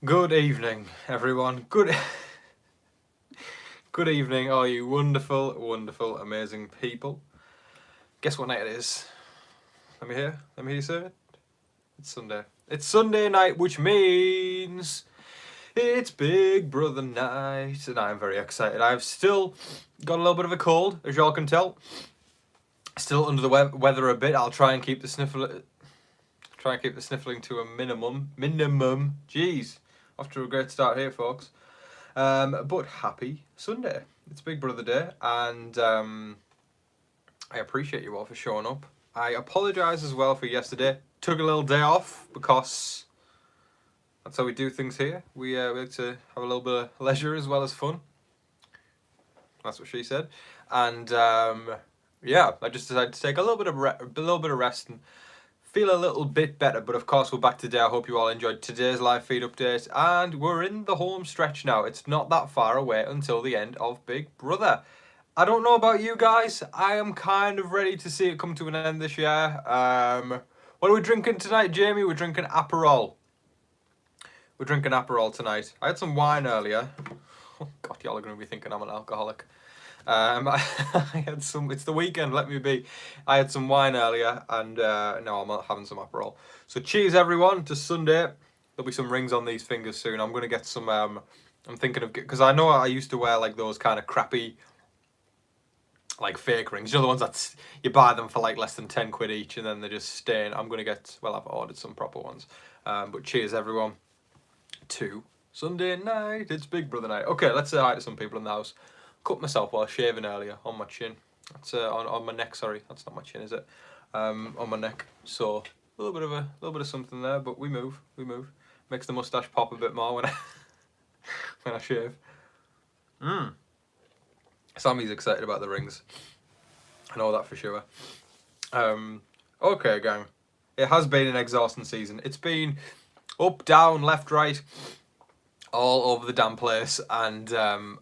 Good evening, everyone. Good evening, all you wonderful, wonderful, amazing people. Guess what night it is? Let me hear you say it. It's Sunday. It's Sunday night, which means it's Big Brother night, and I'm very excited. I've still got a little bit of a cold, as y'all can tell. Still under the weather a bit. I'll try and keep the sniffling to a minimum. Jeez, off to a great start here, folks. But happy Sunday. It's Big Brother Day, and I appreciate you all for showing up. I apologise as well for yesterday. Took a little day off because that's how we do things here. We like to have a little bit of leisure as well as fun. That's what she said. And yeah, I just decided to take a little bit of rest and feel a little bit better. But of course, we're back today. I hope you all enjoyed today's live feed update, and we're in the home stretch now. It's not that far away until the end of Big Brother. I don't know about you guys. I am kind of ready to see it come to an end this year. What are we drinking tonight, Jamie? We're drinking Aperol. We're drinking Aperol tonight. I had some wine earlier. Oh God, y'all are going to be thinking I'm an alcoholic. I had some. It's the weekend. Let me be. I had some wine earlier, and now I'm having some Aperol. So cheers, everyone, to Sunday. There'll be some rings on these fingers soon. I'm gonna get some. I'm thinking of, because I know I used to wear like those kind of crappy, like fake rings. You know, the ones that you buy them for like less than 10 quid each, and then they just stain. I'm gonna get. Well, I've ordered some proper ones. But cheers, everyone, to Sunday night. It's Big Brother night. Okay, let's say hi to some people in the house. Cut myself while shaving earlier on my chin. That's on my neck. Sorry, that's not my chin, is it? On my neck. So a little bit of something there, but we move. Makes the mustache pop a bit more when I when I shave. Sammy's excited about the rings. I know that for sure. Okay, gang. It has been an exhausting season. It's been up, down, left, right, all over the damn place, and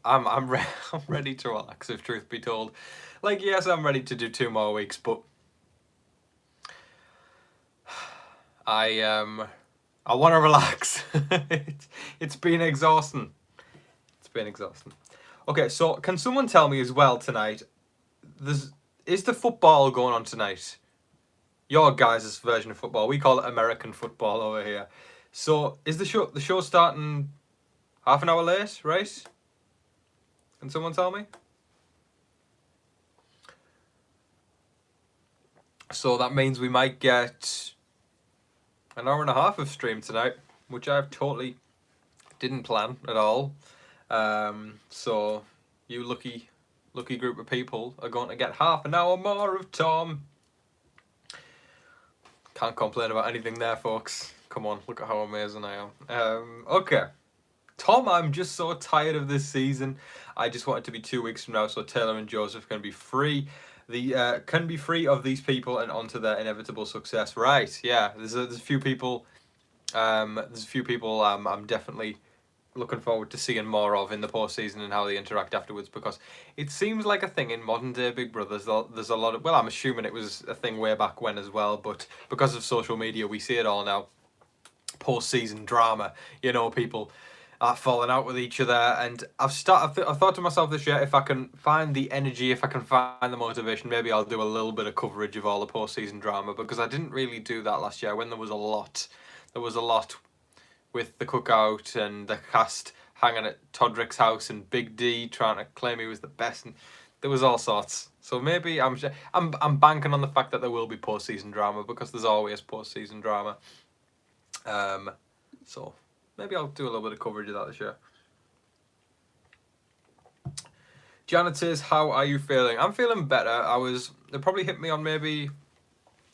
I'm ready to relax, if truth be told. Like, yes, I'm ready to do 2 more weeks, but I want to relax. It's been exhausting. It's been exhausting. Okay, so can someone tell me as well tonight? Is the football going on tonight? Your guys' version of football. We call it American football over here. So is the show starting half an hour late, right? Can someone tell me? So that means we might get an hour and a half of stream tonight, which I've totally didn't plan at all. So you lucky group of people are going to get half an hour more of Tom. Can't complain about anything there, folks. Come on, look at how amazing I am. Okay. Tom, I'm just so tired of this season. I just want it to be 2 weeks from now so Taylor and Joseph can be free. Can be free of these people and onto their inevitable success. Right, yeah. There's a few people I'm definitely looking forward to seeing more of in the postseason and how they interact afterwards, because it seems like a thing in modern day Big Brother. There's a lot of, well, I'm assuming it was a thing way back when as well, but because of social media we see it all now. Postseason drama, you know, people are falling out with each other, and I've thought to myself this year, if I can find the energy, if I can find the motivation, maybe I'll do a little bit of coverage of all the postseason drama, because I didn't really do that last year when there was a lot. There was a lot with the cookout and the cast hanging at Todrick's house and Big D trying to claim he was the best, and there was all sorts. So maybe I'm banking on the fact that there will be postseason drama, because there's always postseason drama. So maybe I'll do a little bit of coverage of that this year. Janet says, how are you feeling? I'm feeling better. It probably hit me on maybe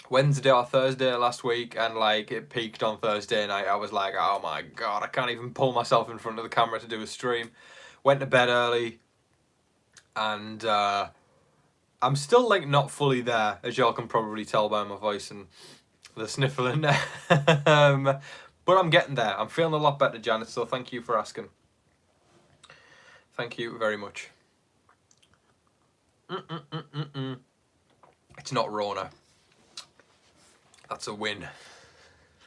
Wednesday or Thursday last week, and like it peaked on Thursday night. I was like, oh my God, I can't even pull myself in front of the camera to do a stream. Went to bed early, and I'm still like not fully there, as y'all can probably tell by my voice and the sniffling. But I'm getting there. I'm feeling a lot better, Janet, so thank you for asking. Thank you very much. It's not Rona. That's a win.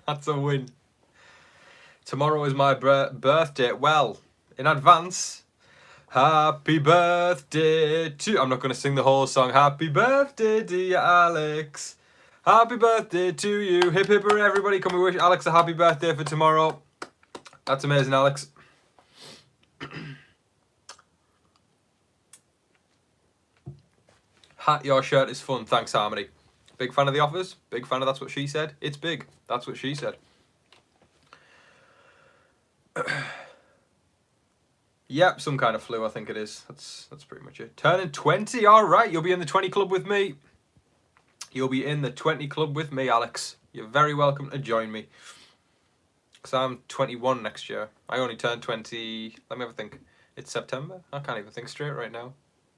That's a win. Tomorrow is my birthday. Well, in advance, happy birthday to... I'm not going to sing the whole song. Happy birthday, dear Alex. Happy birthday to you. Hip hip hooray, everybody. Can we wish Alex a happy birthday for tomorrow? That's amazing, Alex. Hat, your shirt is fun. Thanks, Harmony. Big fan of The Office. Big fan of That's What She Said. It's big. That's what she said. Yep, some kind of flu, I think it is. That's pretty much it. Turning 20. All right, you'll be in the 20 club with me. You'll be in the 20 club with me, Alex. You're very welcome to join me. Because I'm 21 next year. I only turned 20... Let me have a think. It's September? I can't even think straight right now.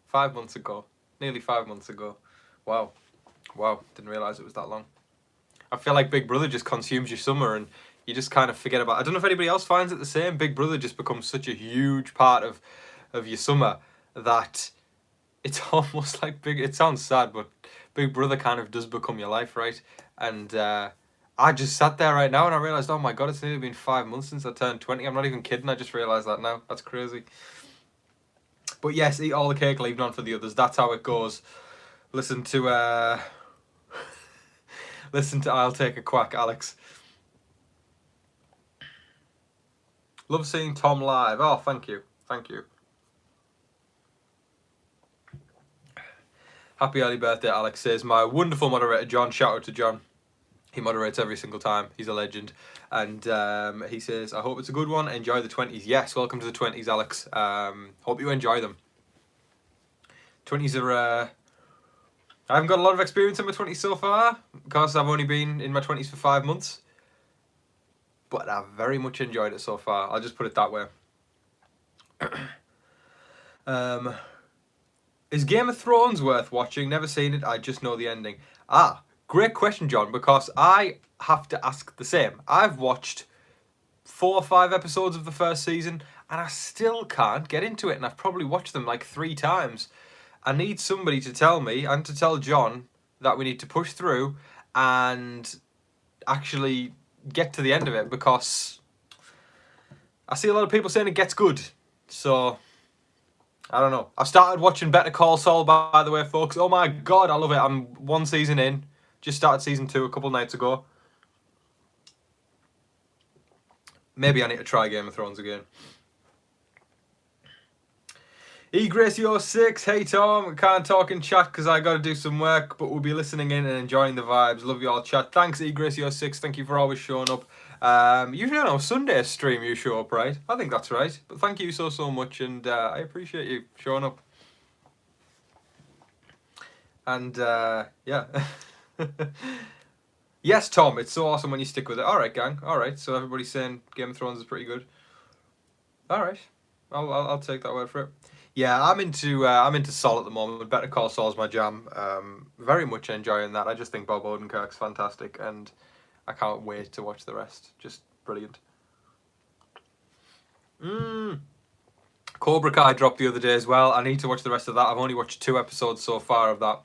5 months ago. Nearly 5 months ago. Wow. Wow. Didn't realise it was that long. I feel like Big Brother just consumes your summer and you just kind of forget about... I don't know if anybody else finds it the same. Big Brother just becomes such a huge part of your summer that it's almost like Big... It sounds sad, but Big Brother kind of does become your life, right? And I just sat there right now and I realised, oh my God, it's nearly been 5 months since I turned 20. I'm not even kidding. I just realised that now. That's crazy. But yes, eat all the cake, leave none for the others. That's how it goes. Listen to listen to I'll Take a Quack, Alex. Love seeing Tom live. Oh, thank you. Thank you. Happy early birthday, Alex, says my wonderful moderator, John. Shout out to John. He moderates every single time. He's a legend. And he says, I hope it's a good one. Enjoy the 20s. Yes, welcome to the 20s, Alex. Hope you enjoy them. 20s are... I haven't got a lot of experience in my 20s so far, because I've only been in my 20s for 5 months. But I've very much enjoyed it so far. I'll just put it that way. Is Game of Thrones worth watching? Never seen it. I just know the ending. Great question, John, because I have to ask the same. I've watched 4 or 5 episodes of the first season and I still can't get into it, and I've probably watched them like 3 times. I need somebody to tell me and to tell John that we need to push through and actually get to the end of it, because I see a lot of people saying it gets good. So, I don't know. I've started watching Better Call Saul, by the way, folks. Oh my God, I love it. I'm 1 season in. Just started season 2 a couple nights ago. Maybe I need to try Game of Thrones again. Gracio6, hey Tom, can't talk in chat because I got to do some work, but we'll be listening in and enjoying the vibes. Love you all, chat. Thanks, Gracio6. Thank you for always showing up. Usually on a Sunday stream you show up, right? I think that's right. But thank you so much, and I appreciate you showing up. And yeah. Yes, Tom, it's so awesome when you stick with it. All right, gang. All right, so everybody's saying Game of Thrones is pretty good. All right, I'll take that word for it. Yeah, I'm into Saul at the moment. Better Call Saul's my jam. Very much enjoying that. I just think Bob Odenkirk's fantastic, and I can't wait to watch the rest. Just brilliant. Cobra Kai dropped the other day as well. I need to watch the rest of that. I've only watched 2 episodes so far of that.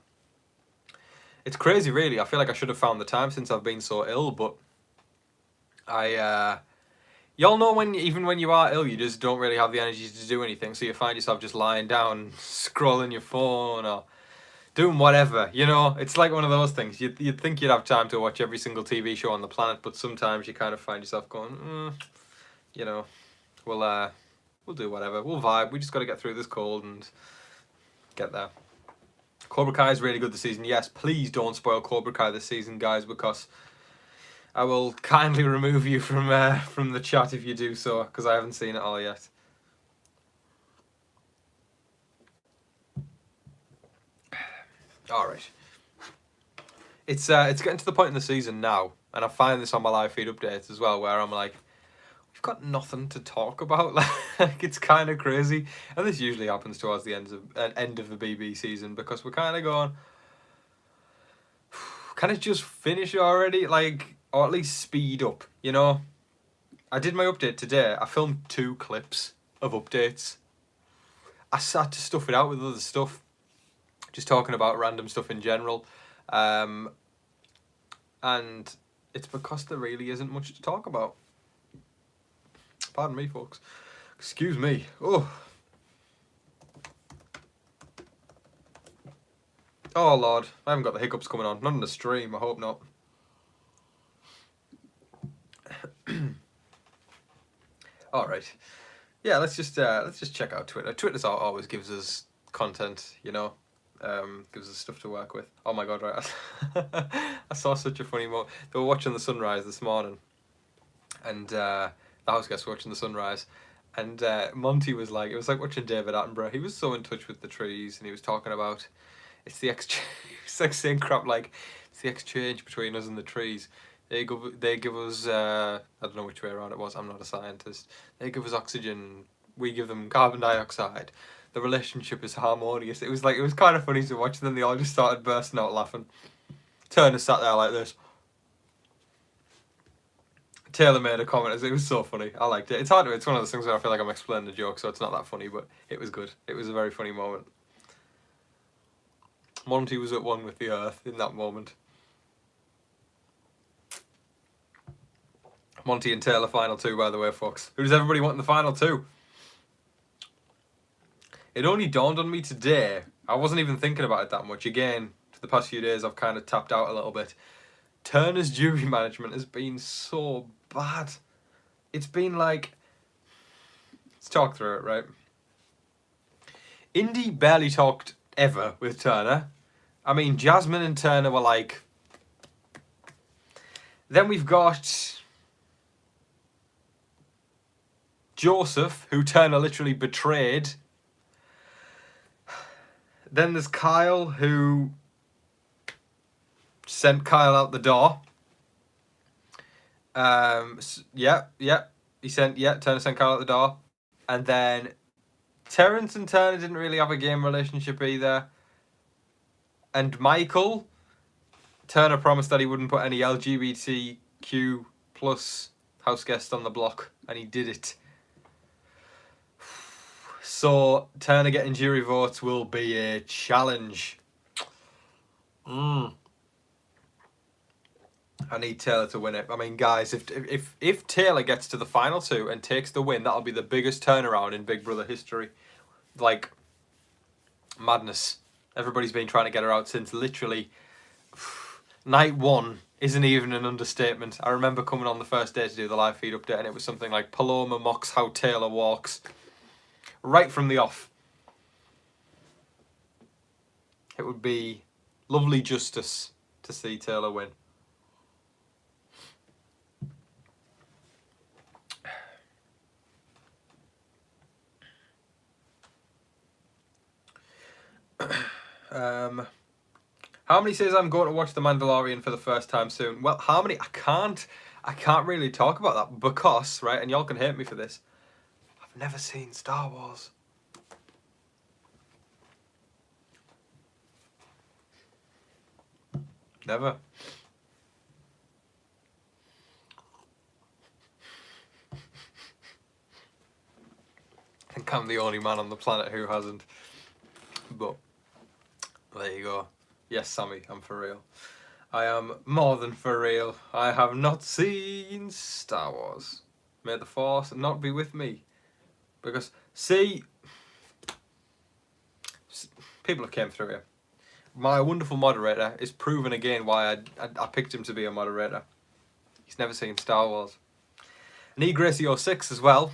It's crazy, really. I feel like I should have found the time since I've been so ill, but y'all know even when you are ill, you just don't really have the energy to do anything, so you find yourself just lying down, scrolling your phone, or doing whatever, you know? It's like one of those things. You'd think you'd have time to watch every single TV show on the planet, but sometimes you kind of find yourself going, you know, we'll do whatever. We'll vibe. We just got to get through this cold and get there. Cobra Kai is really good this season. Yes, please don't spoil Cobra Kai this season, guys, because I will kindly remove you from the chat if you do so, because I haven't seen it all yet. All right. It's getting to the point in the season now, and I find this on my live feed updates as well, where I'm like, we've got nothing to talk about. Like, it's kind of crazy, and this usually happens towards the end of the BB season, because we're kind of going, can it just finish already? Like, or at least speed up, you know? I did my update today. I filmed 2 clips of updates. I had to stuff it out with other stuff, just talking about random stuff in general, and it's because there really isn't much to talk about. Pardon me, folks. Excuse me. Oh. Oh, Lord. I haven't got the hiccups coming on. Not in the stream. I hope not. All right. Yeah, let's just check out Twitter. Twitter always gives us content, you know. Gives us stuff to work with. Oh my God, right. I saw such a funny moment. They were watching the sunrise this morning. And the house guests were watching the sunrise. And Monty was like, it was like watching David Attenborough. He was so in touch with the trees, and he was talking about, it's the exchange, it's like saying crap like, it's the exchange between us and the trees. They give us, I don't know which way around it was, I'm not a scientist. They give us oxygen, we give them carbon dioxide. The relationship is harmonious. It was kind of funny to watch, and then they all just started bursting out laughing. Turner sat there like this. Taylor made a comment. It was so funny. I liked it. It's one of those things where I feel like I'm explaining a joke, so it's not that funny, but it was good. It was a very funny moment. Monty was at one with the earth in that moment. Monty and Taylor final two, by the way, folks. Who does everybody want in the final two? It only dawned on me today. I wasn't even thinking about it that much. Again, for the past few days, I've kind of tapped out a little bit. Turner's jury management has been so bad. It's been like... Let's talk through it, right? Indy barely talked ever with Turner. I mean, Jasmine and Turner were like... Then we've got... Joseph, who Turner literally betrayed. Then there's Kyle, who sent Kyle out the door. Turner sent Kyle out the door. And then Terrence and Turner didn't really have a game relationship either. And Michael, Turner promised that he wouldn't put any LGBTQ plus house guest on the block, and he did it. So Turner getting jury votes will be a challenge. I need Taylor to win it. I mean, guys, if Taylor gets to the final two and takes the win, that'll be the biggest turnaround in Big Brother history. Like, madness. Everybody's been trying to get her out since literally night one isn't even an understatement. I remember coming on the first day to do the live feed update, and it was something like Paloma mocks how Taylor walks. Right from the off. It would be lovely justice to see Taylor win. Harmony says I'm going to watch The Mandalorian for the first time soon. Well, Harmony, I can't really talk about that because, right, and y'all can hate me for this, I've never seen Star Wars. Never. I think I'm the only man on the planet who hasn't. But there you go. Yes, Sammy, I'm for real. I am more than for real. I have not seen Star Wars. May the Force not be with me. Because, see, people have came through here. My wonderful moderator is proven again why I picked him to be a moderator. He's never seen Star Wars. And Gracie06 as well.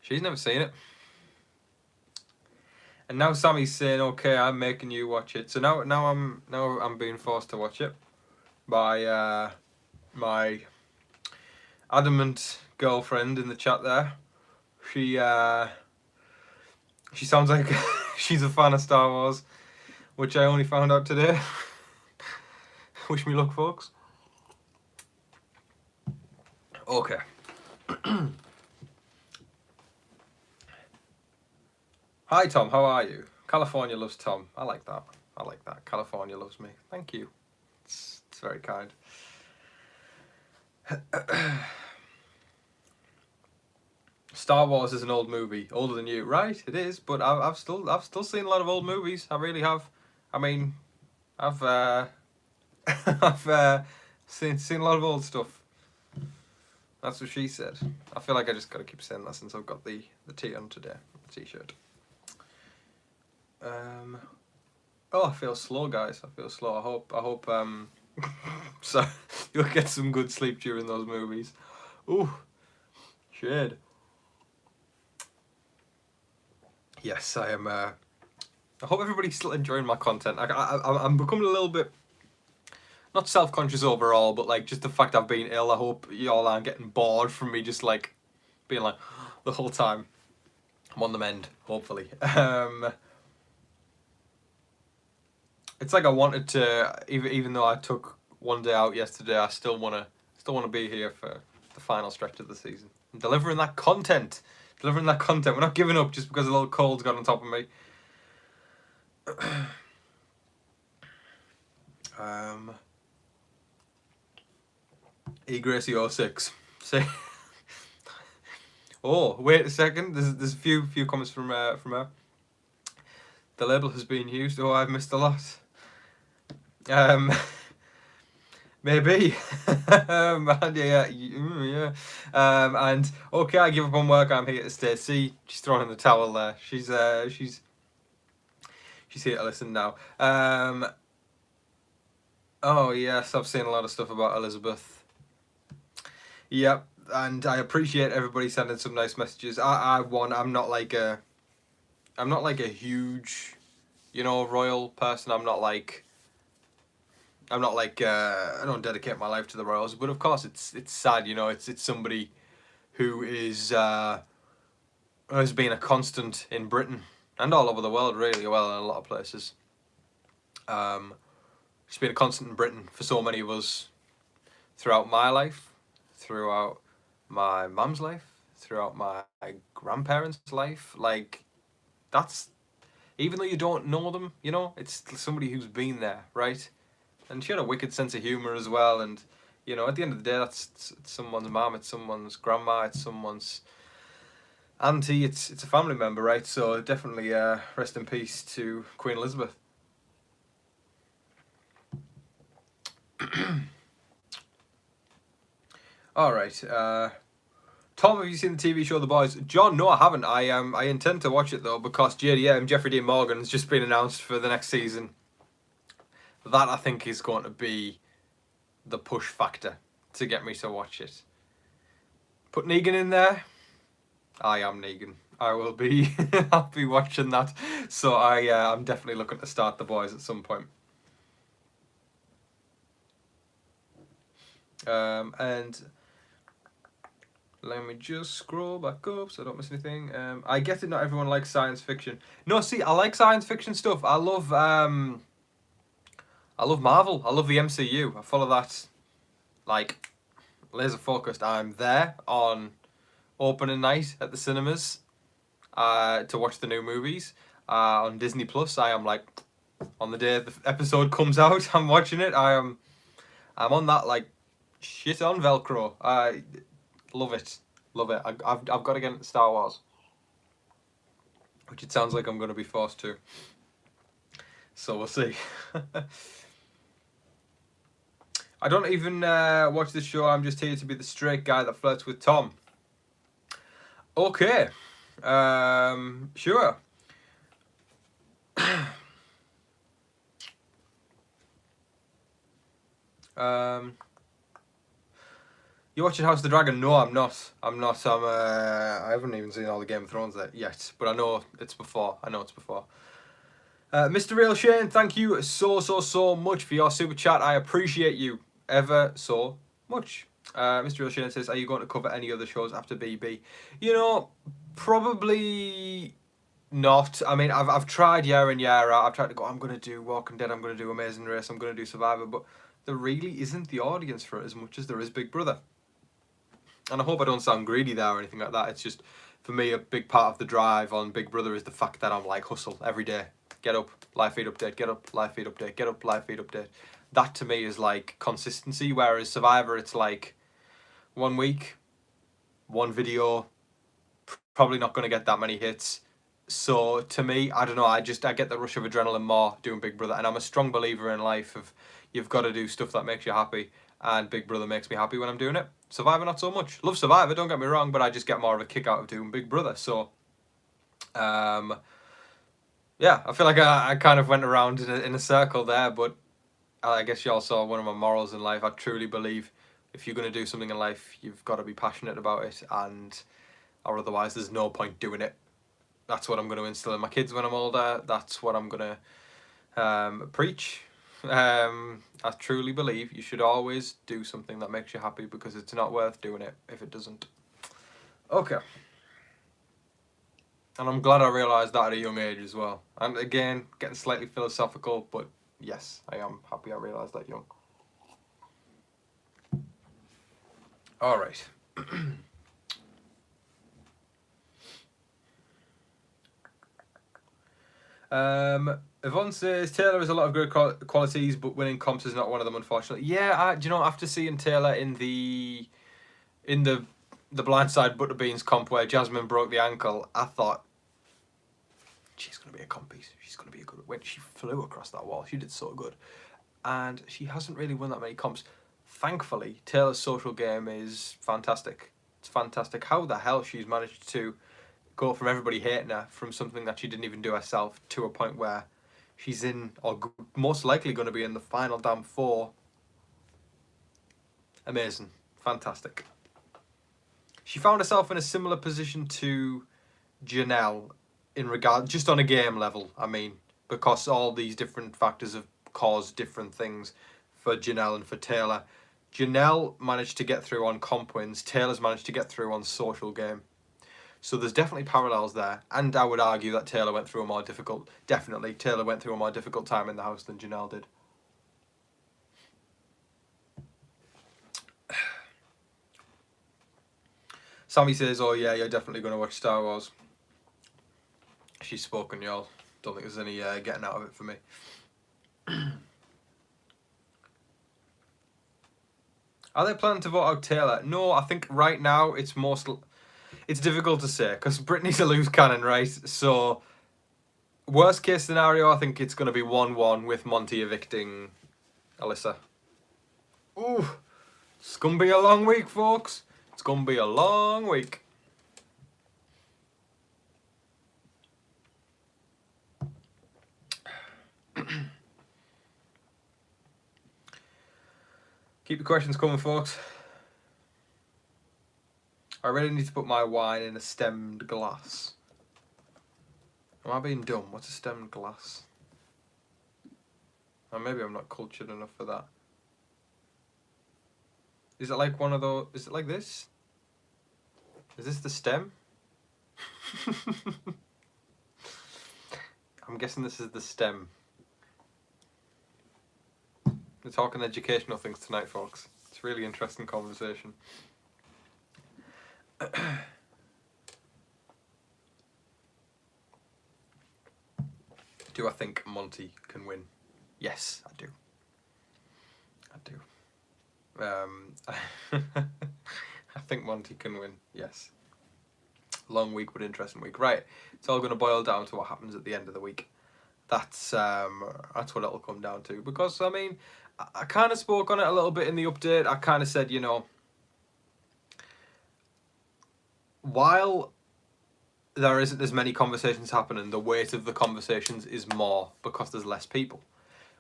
She's never seen it. And now Sammy's saying, "Okay, I'm making you watch it." So now I'm being forced to watch it by my adamant girlfriend in the chat there. She sounds like she's a fan of Star Wars, which I only found out today. Wish me luck, folks. Okay. Hi, Tom. How are you? California loves Tom. I like that. I like that. California loves me. Thank you. It's very kind. Star Wars is an old movie, older than you, right? It is, but I've still seen a lot of old movies. I really have. I mean, I've I've seen a lot of old stuff. That's what she said. I feel like I just got to keep saying that since I've got the tee on today, the t-shirt. Oh, I feel slow, guys. I feel slow. I hope so you'll get some good sleep during those movies. Ooh, shade. Yes, I am. I hope everybody's still enjoying my content. I'm becoming a little bit not self-conscious overall, but like just the fact I've been ill. I hope y'all aren't getting bored from me just like being like the whole time. I'm on the mend, hopefully. It's like I wanted to, even though I took one day out yesterday, I still wanna be here for the final stretch of the season. I'm delivering that content. We're not giving up just because a little cold's got on top of me. E Gracie 06. Say. Oh, wait a second. There's a few comments from her. The label has been used. Oh, I've missed a lot. Maybe. Yeah. And okay, I give up on work. I'm here to stay. See, she's throwing in the towel there. She's here to listen now. Oh yes, I've seen a lot of stuff about Elizabeth. Yep, and I appreciate everybody sending some nice messages. I'm not like a huge, royal person. I don't dedicate my life to the royals, but of course it's sad, it's somebody who has been a constant in Britain and all over the world, really, well, in a lot of places. She's been a constant in Britain for so many of us throughout my life, throughout my mum's life, throughout my grandparents' life. Like, that's, even though you don't know them, it's somebody who's been there, right? And she had a wicked sense of humour as well, and, at the end of the day, it's someone's mum, it's someone's grandma, it's someone's auntie, it's a family member, right? So definitely rest in peace to Queen Elizabeth. Alright, Tom, have you seen the TV show The Boys? John, no, I haven't. I intend to watch it though, because JDM, Jeffrey Dean Morgan, has just been announced for the next season. That, I think, is going to be the push factor to get me to watch it. Put Negan in there. I am Negan. I will be I'll be watching that. So I'm definitely looking to start The Boys at some point. And let me just scroll back up so I don't miss anything. I get it, not everyone likes science fiction. No, see, I like science fiction stuff. I love Marvel. I love the MCU. I follow that, like, laser focused. I'm there on opening night at the cinemas to watch the new movies. On Disney Plus, I am like, on the day the episode comes out, I'm watching it. I'm on that like shit on Velcro. I love it. I've got to get into Star Wars, which it sounds like I'm going to be forced to. So we'll see. I don't even watch the show. I'm just here to be the straight guy that flirts with Tom. Okay. Sure. You watching House of the Dragon? No, I'm not. I haven't even seen all the Game of Thrones yet, but I know it's before. Mr. Real Shane, thank you so much for your super chat. I appreciate you ever so much. Mr. Real Shane says, are you going to cover any other shows after BB? Probably not. I mean, I've tried year in, year out. I've tried to go, I'm going to do Walking Dead, I'm going to do Amazing Race, I'm going to do Survivor, but there really isn't the audience for it as much as there is Big Brother. And I hope I don't sound greedy there or anything like that. It's just, for me, a big part of the drive on Big Brother is the fact that I'm like, hustle every day. Get up, live feed update, get up, live feed update, get up, live feed update. That to me is like consistency, whereas Survivor, it's like 1 week, one video, probably not going to get that many hits. So to me, I don't know, I get the rush of adrenaline more doing Big Brother, and I'm a strong believer in life of you've got to do stuff that makes you happy. and Big Brother makes me happy when I'm doing it. Survivor not so much. Love Survivor, don't get me wrong, but I just get more of a kick out of doing Big Brother. So, yeah, I feel like I kind of went around in a circle there, but I guess you all saw one of my morals in life. I truly believe if you're going to do something in life, you've got to be passionate about it, or otherwise there's no point doing it. That's what I'm going to instill in my kids when I'm older. That's what I'm going to preach. I truly believe you should always do something that makes you happy, because it's not worth doing it if it doesn't. Okay. And I'm glad I realised that at a young age as well. And again, getting slightly philosophical, but yes, I am happy I realised that young. Alright. Yvonne says Taylor has a lot of good qualities, but winning comps is not one of them, unfortunately. Yeah, do you know, after seeing Taylor in the Blindside Butterbeans comp where Jasmine broke the ankle, I thought she's going to be a compie. She's going to be a good. When she flew across that wall, she did so good, and she hasn't really won that many comps. Thankfully, Taylor's social game is fantastic. It's fantastic. How the hell she's managed to go from everybody hating her, from something that she didn't even do herself, to a point where she's in, or most likely going to be in, the final damn 4. Amazing. Fantastic. She found herself in a similar position to Janelle in regard, just on a game level, I mean, because all these different factors have caused different things for Janelle and for Taylor. Janelle managed to get through on comp wins, Taylor's managed to get through on social game. So there's definitely parallels there, and I would argue that Taylor went through a more difficult, definitely, Taylor went through a more difficult time in the house than Janelle did. Sammy says, oh yeah, you're definitely going to watch Star Wars. She's spoken, y'all. Don't think there's any getting out of it for me. Are they planning to vote out Taylor? No, I think right now it's difficult to say, because Brittany's a loose cannon, right? So, worst case scenario, I think it's going to be 1-1 with Monty evicting Alyssa. Ooh, it's going to be a long week, folks. It's going to be a long week. Keep the questions coming, folks. I really need to put my wine in a stemmed glass. Am I being dumb? What's a stemmed glass? Or maybe I'm not cultured enough for that. Is it like one of those? Is it like this? Is this the stem? I'm guessing this is the stem. We're talking educational things tonight, folks. It's a really interesting conversation. Do I think Monty can win? Yes, I do. I think Monty can win, yes. Long week, but interesting week. Right, it's all going to boil down to what happens at the end of the week. That's what it'll come down to. Because, I mean, I kind of spoke on it a little bit in the update. I kind of said, you know, while there isn't as many conversations happening, the weight of the conversations is more because there's less people.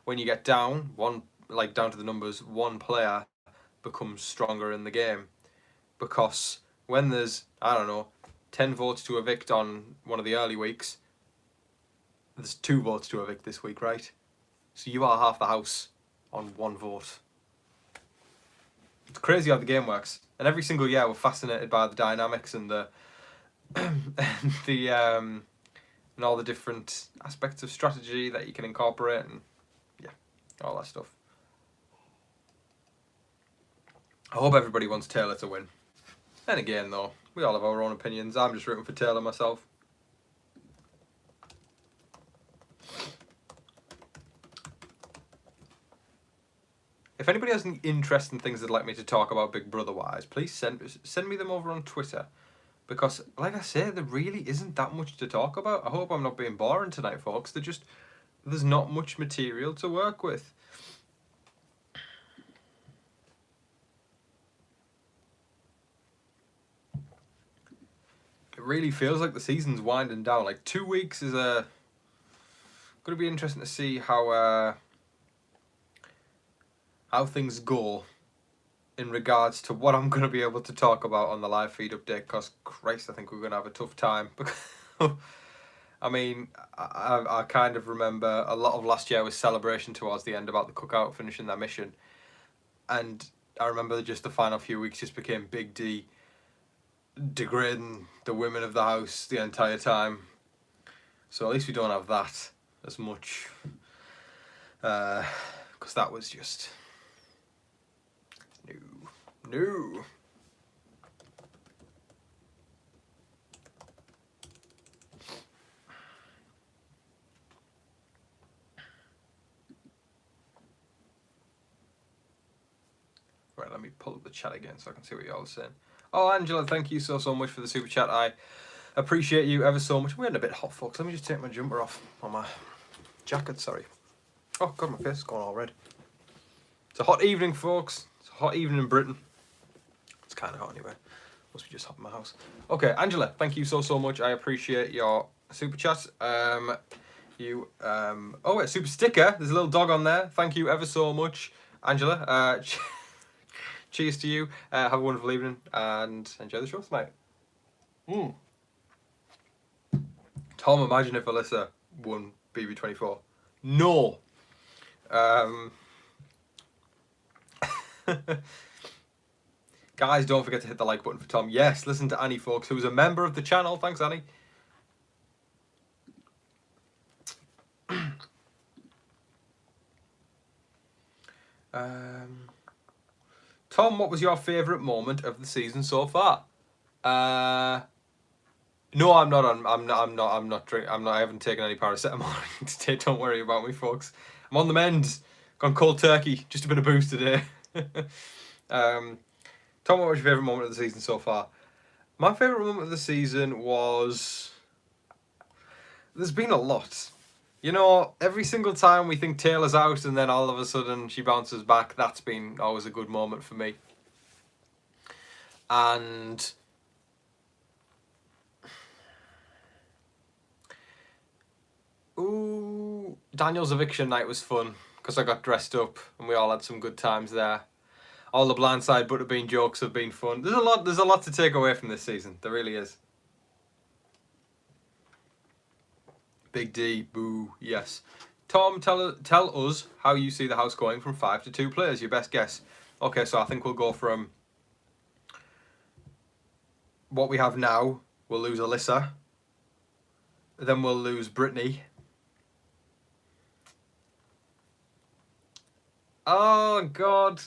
When you get down, down to the numbers, one player becomes stronger in the game. Because when there's, I don't know, 10 votes to evict on one of the early weeks, there's 2 votes to evict this week, right? So you are half the house on 1 vote. It's crazy how the game works. And every single year we're fascinated by the dynamics and the and all the different aspects of strategy that you can incorporate, and yeah, all that stuff. I hope everybody wants Taylor to win. And again, though, we all have our own opinions. I'm just rooting for Taylor myself. If anybody has any interesting things they'd like me to talk about Big Brother-wise, please send me them over on Twitter. Because, like I say, there really isn't that much to talk about. I hope I'm not being boring tonight, folks. There's not much material to work with. really feels like the season's winding down. Like 2 weeks is going to be interesting to see how things go in regards to what I'm going to be able to talk about on the live feed update. Because Christ, I think we're going to have a tough time. I mean, I kind of remember a lot of last year was celebration towards the end about the cookout finishing their mission, and I remember just the final few weeks just became Big D degrading the women of the house the entire time. So at least we don't have that as much, because that was just no. Right, let me pull up the chat again so I can see what y'all are saying. Oh, Angela, thank you so much for the super chat. I appreciate you ever so much. We're getting a bit hot, folks. Let me just take my jumper off on my jacket, sorry. Oh, God, my face is going all red. It's a hot evening, folks. It's a hot evening in Britain. It's kind of hot anyway. Must be just hot in my house. Okay, Angela, thank you so much. I appreciate your super chat. Oh, wait, super sticker. There's a little dog on there. Thank you ever so much, Angela. Cheers to you. Have a wonderful evening and enjoy the show tonight. Tom, imagine if Alyssa won BB24. No. Guys, don't forget to hit the like button for Tom. Yes, listen to Annie, folks, who's a member of the channel. Thanks, Annie. Tom, what was your favourite moment of the season so far? No, I'm not. I haven't taken any paracetamol today. Don't worry about me, folks. I'm on the mend. Gone cold turkey. Just a bit of booze today. Tom, what was your favourite moment of the season so far? My favourite moment of the season was... There's been a lot. You know, every single time we think Taylor's out and then all of a sudden she bounces back, that's been always a good moment for me. And... ooh, Daniel's eviction night was fun because I got dressed up and we all had some good times there. All the blindside butterbean jokes have been fun. There's a lot to take away from this season. There really is. Big D, boo, yes. Tom, tell us how you see the house going from 5 to 2 players. Your best guess. Okay, so I think we'll go from what we have now. We'll lose Alyssa. Then we'll lose Brittany. Oh, God.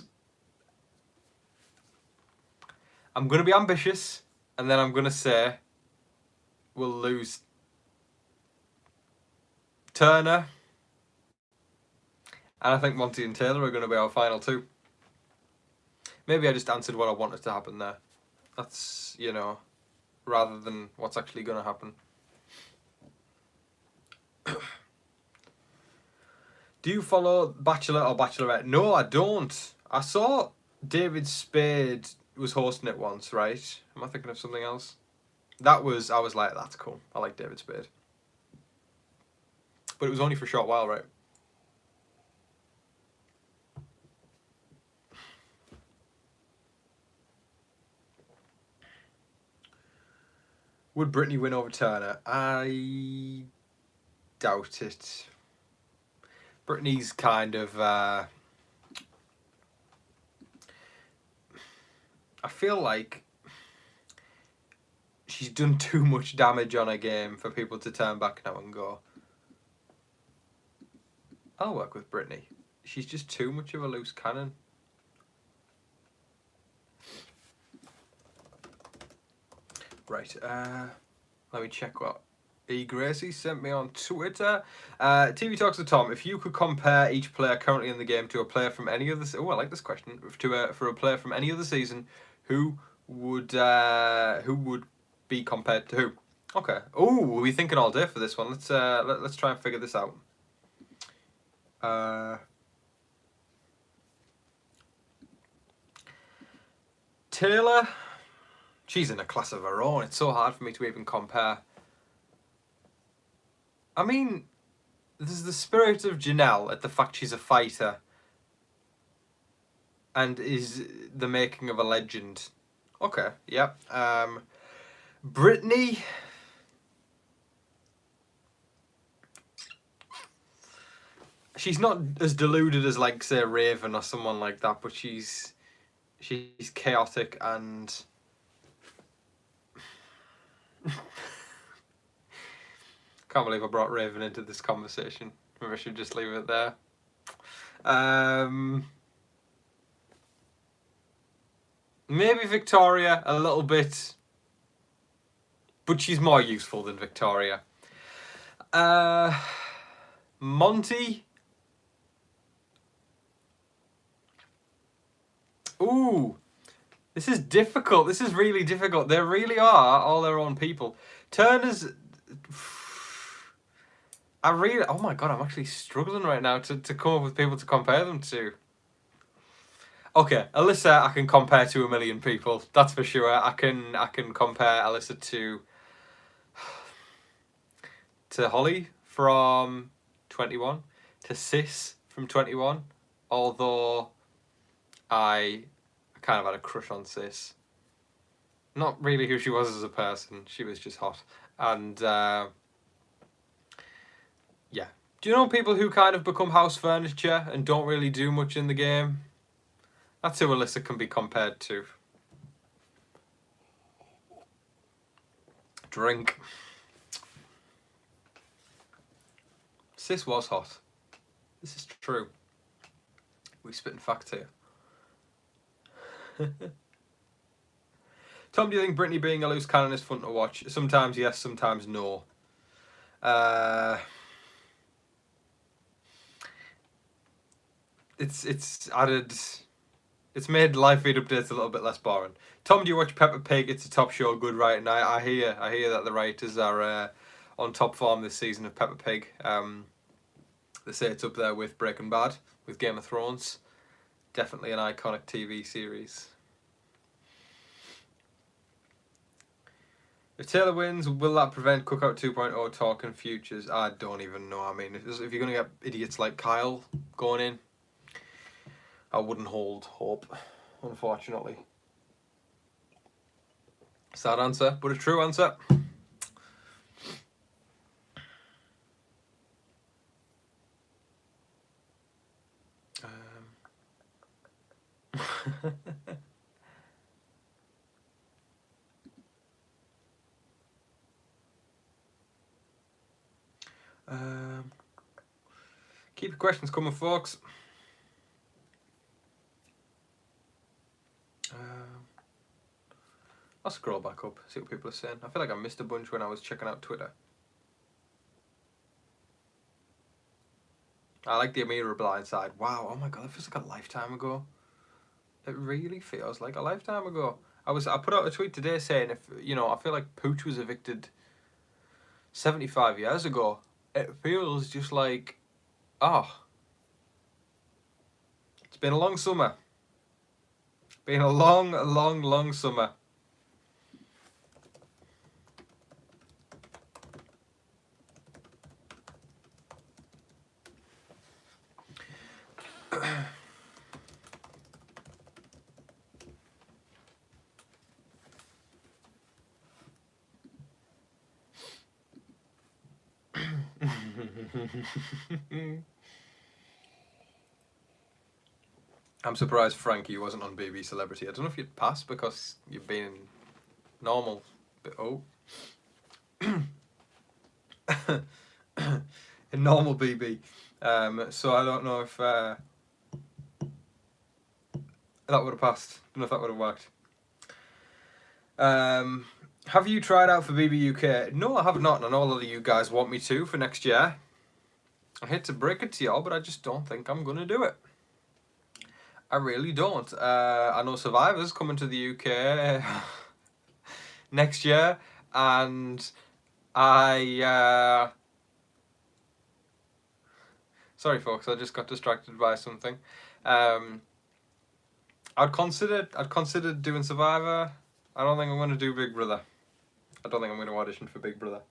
I'm going to be ambitious, and then I'm going to say we'll lose Turner. And I think Monty and Taylor are going to be our final 2. Maybe I just answered what I wanted to happen there. That's, you know, rather than what's actually going to happen. Do you follow Bachelor or Bachelorette? No, I don't. I saw David Spade was hosting it once, right? Am I thinking of something else? I was like, that's cool. I like David Spade. But it was only for a short while, right? Would Brittany win over Turner? I doubt it. Brittany's kind of... I feel like she's done too much damage on her game for people to turn back now and go, I'll work with Brittany. She's just too much of a loose cannon. Right, let me check what E. Gracie sent me on Twitter. TV Talks with Tom. If you could compare each player currently in the game to a player from any other... oh, I like this question. For a player from any other season, who would be compared to who? Okay. Oh, we'll be thinking all day for this one. Let's try and figure this out. Taylor She's in a class of her own. It's so hard for me to even compare. I mean, there's the spirit of Janelle at the fact she's a fighter and is the making of a legend. Okay, yeah. Brittany. She's not as deluded as, like, say, Raven or someone like that, but she's chaotic and... Can't believe I brought Raven into this conversation. Maybe I should just leave it there. Maybe Victoria a little bit, but she's more useful than Victoria. Monty. Ooh, this is difficult. This is really difficult. They really are all their own people. Turner's... oh my god, I'm actually struggling right now to come up with people to compare them to. Okay, Alyssa I can compare to a million people, that's for sure. I can compare Alyssa to Holly from 21, to Sis from 21, although I kind of had a crush on Sis. Not really who she was as a person, she was just hot. And yeah. Do you know people who kind of become house furniture and don't really do much in the game? That's who Alyssa can be compared to. Drink. Sis was hot. This is true. We spitting facts here. Tom, do you think Brittany being a loose cannon is fun to watch? Sometimes yes, sometimes no. It's added... It's made live feed updates a little bit less boring. Tom, do you watch Peppa Pig? It's a top show, good writing. I hear that the writers are on top form this season of Peppa Pig. They say it's up there with Breaking Bad, with Game of Thrones. Definitely an iconic TV series. If Taylor wins, will that prevent Cookout 2.0 talk in futures? I don't even know. I mean, if you're going to get idiots like Kyle going in, I wouldn't hold hope, unfortunately. Sad answer, but a true answer. Keep your questions coming, folks. I'll scroll back up, see what people are saying. I feel like I missed a bunch when I was checking out Twitter. I like the Amira blindside. Wow, oh my god, that feels like a lifetime ago. It really feels like a lifetime ago. I put out a tweet today saying, if I feel like Pooch was evicted 75 years ago. It feels just like, it's been a long summer. Been a long, long, long summer. I'm surprised Frankie wasn't on BB Celebrity. I don't know if you'd pass because you've been in normal. But in normal BB. So I don't know if that would have passed. Don't know if that would have worked. Have you tried out for BB UK? No, I have not, and I know a lot of you guys want me to for next year. I hate to break it to y'all, but I just don't think I'm going to do it. I really don't. I know Survivor's coming to the UK next year, and sorry folks, I just got distracted by something. I'd consider doing Survivor. I don't think I'm going to do Big Brother. I don't think I'm going to audition for Big Brother.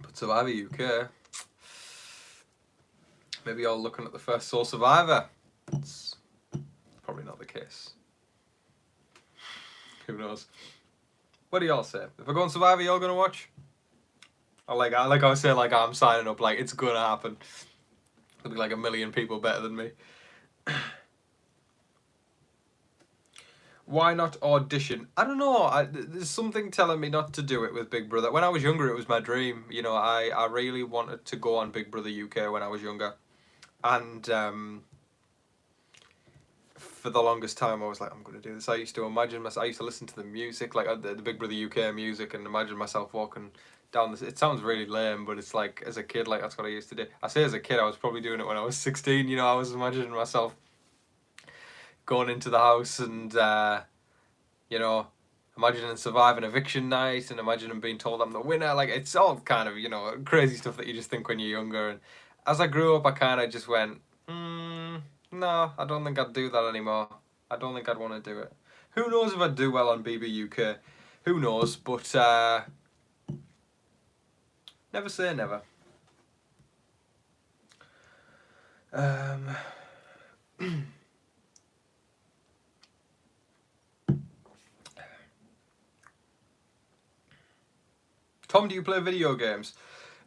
But Survivor UK, maybe you're looking at the first sole survivor. It's probably not the case. Who knows? What do y'all say? If I go on Survivor, y'all gonna watch? Or like I was saying, like I'm signing up, like it's gonna happen. There'll be like a million people better than me. Why not audition? I don't know. There's something telling me not to do it with Big Brother. When I was younger, it was my dream. You know, I really wanted to go on Big Brother UK when I was younger. And for the longest time, I was like, I'm going to do this. I used to imagine myself, I used to listen to the music, like the Big Brother UK music, and imagine myself walking down this. It sounds really lame, but it's like, as a kid, like that's what I used to do. I say as a kid, I was probably doing it when I was 16. You know, I was imagining myself going into the house and, you know, imagining surviving eviction night and imagining being told I'm the winner. Like, it's all kind of, you know, crazy stuff that you just think when you're younger. And as I grew up, I kind of just went, no, I don't think I'd do that anymore. I don't think I'd want to do it. Who knows if I'd do well on BB UK? Who knows? But never say never. Tom, do you play video games?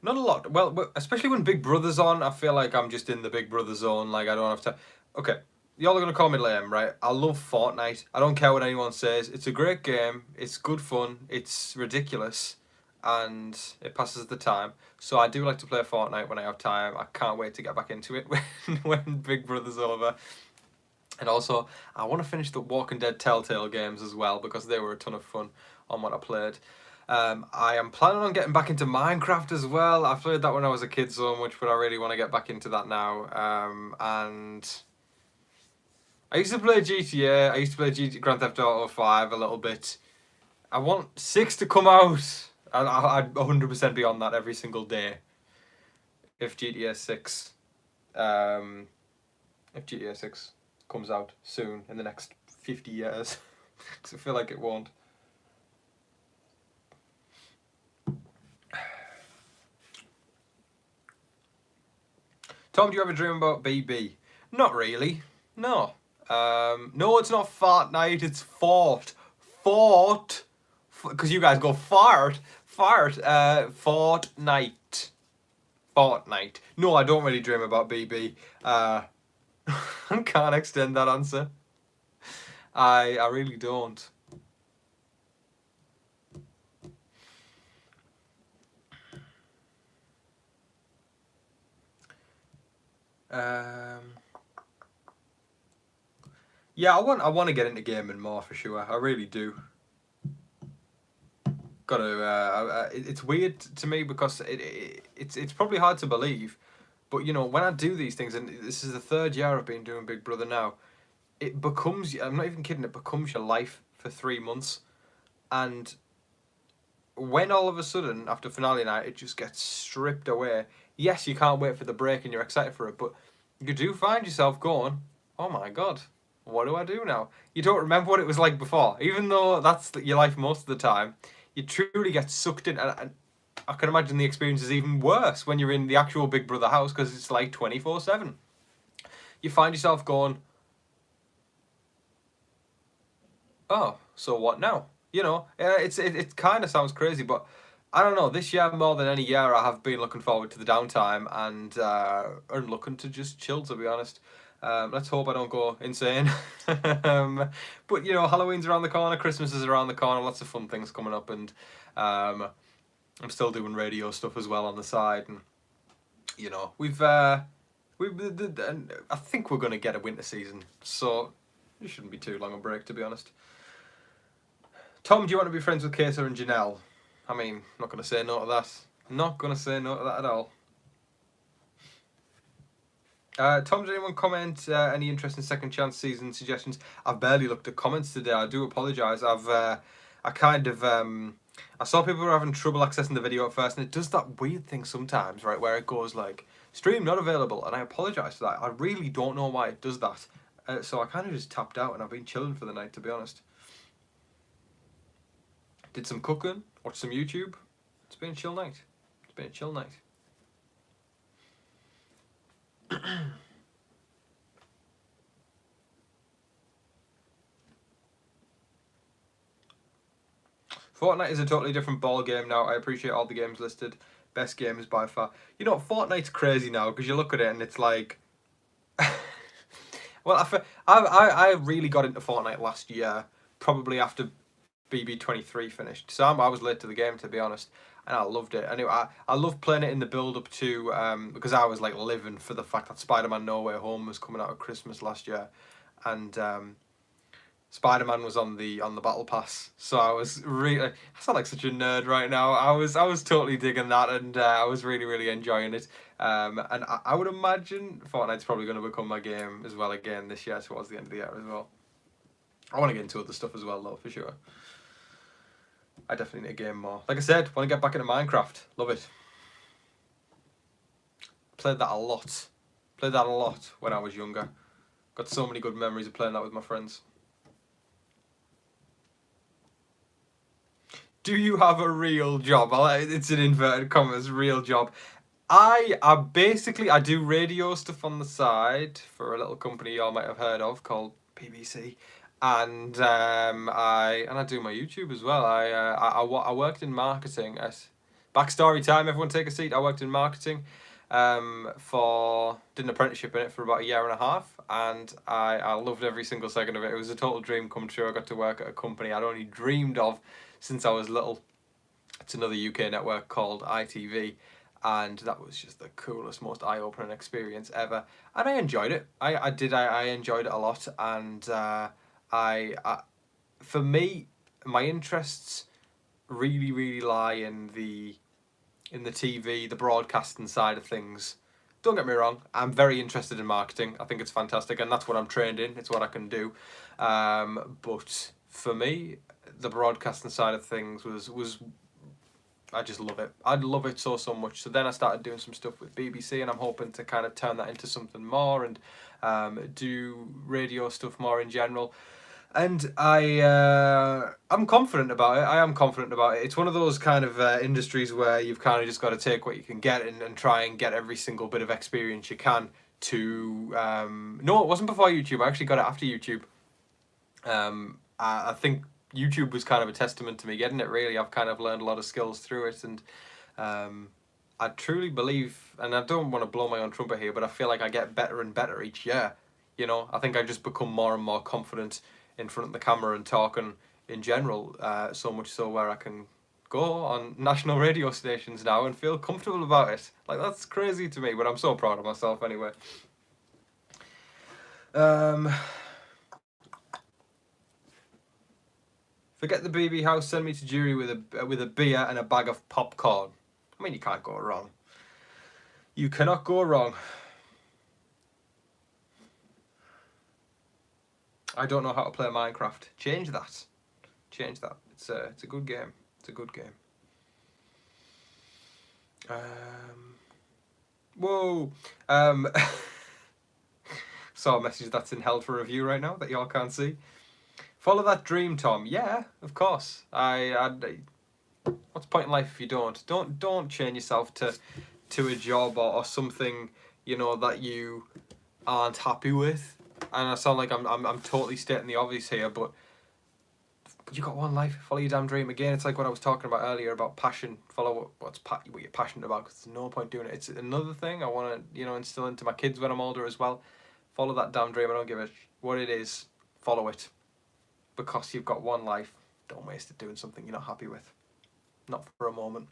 Not a lot. Well, especially when Big Brother's on, I feel like I'm just in the Big Brother zone. Like, I don't have to... Okay, y'all are going to call me lame, right? I love Fortnite. I don't care what anyone says. It's a great game. It's good fun. It's ridiculous. And it passes the time. So I do like to play Fortnite when I have time. I can't wait to get back into it when Big Brother's over. And also, I want to finish the Walking Dead Telltale games as well, because they were a ton of fun on what I played. I am planning on getting back into Minecraft as well. I played that when I was a kid so much, but I really want to get back into that now. And I used to play GTA. I used to play Grand Theft Auto 5 a little bit. I want 6 to come out. I'd 100% be on that every single day. If GTA 6, comes out soon in the next 50 years, because I feel like it won't. Tom, do you ever dream about BB? Not really. No. No, it's not Fortnite. It's Fort. Because you guys go fart. Fortnite. No, I don't really dream about BB. I can't extend that answer. I really don't. Yeah, I want to get into gaming more for sure. I really do. It's weird to me because it's probably hard to believe, but you know, when I do these things, and this is the 3rd year I've been doing Big Brother now, it becomes, I'm not even kidding, it becomes your life for 3 months. And when all of a sudden, after finale night, it just gets stripped away, yes, you can't wait for the break and you're excited for it, but you do find yourself going, oh my god, what do I do now? You don't remember what it was like before, even though that's your life most of the time. You truly get sucked in, and I can imagine the experience is even worse when you're in the actual Big Brother house, because it's like 24/7. You find yourself going, oh, so what now? You know, it kind of sounds crazy, but I don't know. This year, more than any year, I have been looking forward to the downtime and looking to just chill, to be honest. Let's hope I don't go insane. But you know, Halloween's around the corner, Christmas is around the corner, lots of fun things coming up, and I'm still doing radio stuff as well on the side. And you know, I think we're going to get a winter season, so it shouldn't be too long a break, to be honest. Tom, do you want to be friends with Kater and Janelle? I mean, not going to say no to that. Not going to say no to that at all. Tom, did anyone comment any interesting second chance season suggestions? I've barely looked at comments today. I do apologise. I saw people were having trouble accessing the video at first, and it does that weird thing sometimes, right, where it goes like, stream not available, and I apologise for that. I really don't know why it does that. So I kind of just tapped out and I've been chilling for the night, to be honest. Did some cooking, watched some YouTube. It's been a chill night. It's been a chill night. Fortnite is a totally different ball game now. I appreciate all the games listed. Best games by far. You know, Fortnite's crazy now because you look at it and it's like... Well, I really got into Fortnite last year, probably after BB23 finished. So I was late to the game, to be honest, and I loved it. And I loved playing it in the build-up to... because I was like living for the fact that Spider-Man No Way Home was coming out at Christmas last year. And... Spider-Man was on the Battle Pass, so I was really... I sound like such a nerd right now. I was totally digging that, and I was really enjoying it. And I would imagine Fortnite's probably going to become my game as well again this year, towards the end of the year as well. I want to get into other stuff as well, though, for sure. I definitely need a game more. Like I said, want to get back into Minecraft. Love it. Played that a lot. Played that a lot when I was younger. Got so many good memories of playing that with my friends. Do you have a real job? It's an inverted commas, real job. I do radio stuff on the side for a little company y'all might have heard of called BBC, and I do my YouTube as well. I worked in marketing. Backstory time, everyone take a seat. I worked in marketing, did an apprenticeship in it for about a year and a half, and I loved every single second of it. It was a total dream come true. I got to work at a company I'd only dreamed of since I was little. It's another UK network called ITV, and that was just the coolest, most eye-opening experience ever, and I enjoyed it. I enjoyed it a lot, and for me, my interests really lie in the TV, the broadcasting side of things. Don't get me wrong, I'm very interested in marketing. I think it's fantastic, and that's what I'm trained in. It's what I can do. But for me, the broadcasting side of things was I just love it. I love it so much. So then I started doing some stuff with BBC, and I'm hoping to kind of turn that into something more and do radio stuff more in general. And I'm confident about it. I am confident about it. It's one of those kind of industries where you've kind of just got to take what you can get and try and get every single bit of experience you can to... No, it wasn't before YouTube. I actually got it after YouTube. I think YouTube was kind of a testament to me getting it, really. I've kind of learned a lot of skills through it, and I truly believe, and I don't want to blow my own trumpet here, but I feel like I get better and better each year. You know, I think I just become more and more confident in front of the camera and talking in general, so much so where I can go on national radio stations now and feel comfortable about it. Like, that's crazy to me, but I'm so proud of myself anyway. Forget the BB house, send me to Jury with a beer and a bag of popcorn. I mean, you can't go wrong. You cannot go wrong. I don't know how to play Minecraft. Change that. Change that. It's a good game. It's a good game. Whoa. Saw a message that's in held for review right now that y'all can't see. Follow that dream, Tom. Yeah, of course. What's the point in life if you don't? Don't chain yourself to a job or something, you know, that you aren't happy with. And I sound like I'm totally stating the obvious here, but you got one life. Follow your damn dream. Again, it's like what I was talking about earlier about passion. Follow what you're passionate about, because there's no point doing it. It's another thing I want to, you know, instill into my kids when I'm older as well. Follow that damn dream. I don't give a what it is. Follow it. Because you've got one life, don't waste it doing something you're not happy with. Not for a moment.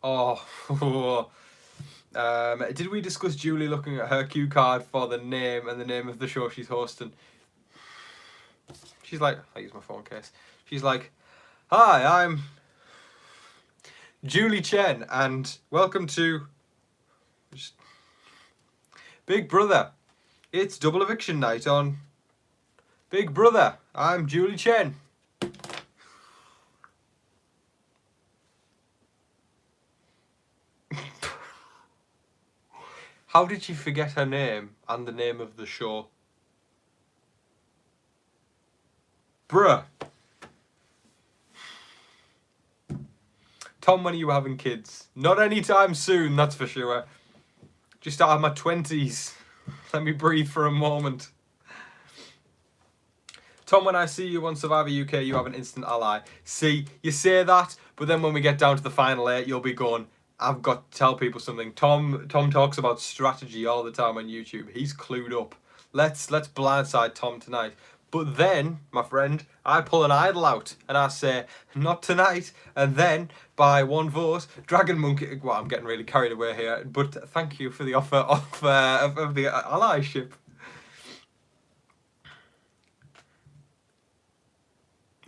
Oh, did we discuss Julie looking at her cue card for the name and the name of the show she's hosting? She's like, I use my phone case. She's like, hi, I'm Julie Chen, and welcome to Big Brother. It's double eviction night on Big Brother. I'm Julie Chen. How did she forget her name and the name of the show? Bruh. Tom, when are you having kids? Not anytime soon, that's for sure. Just out of my 20s. Let me breathe for a moment. Tom, when I see you on Survivor UK, you have an instant ally. See, you say that, but then when we get down to the final 8, you'll be going, I've got to tell people something. Tom talks about strategy all the time on YouTube. He's clued up. Let's blindside Tom tonight. But then, my friend, I pull an idol out and I say, not tonight. And then, by one vote, Dragon Monkey... Well, I'm getting really carried away here. But thank you for the offer of the allyship.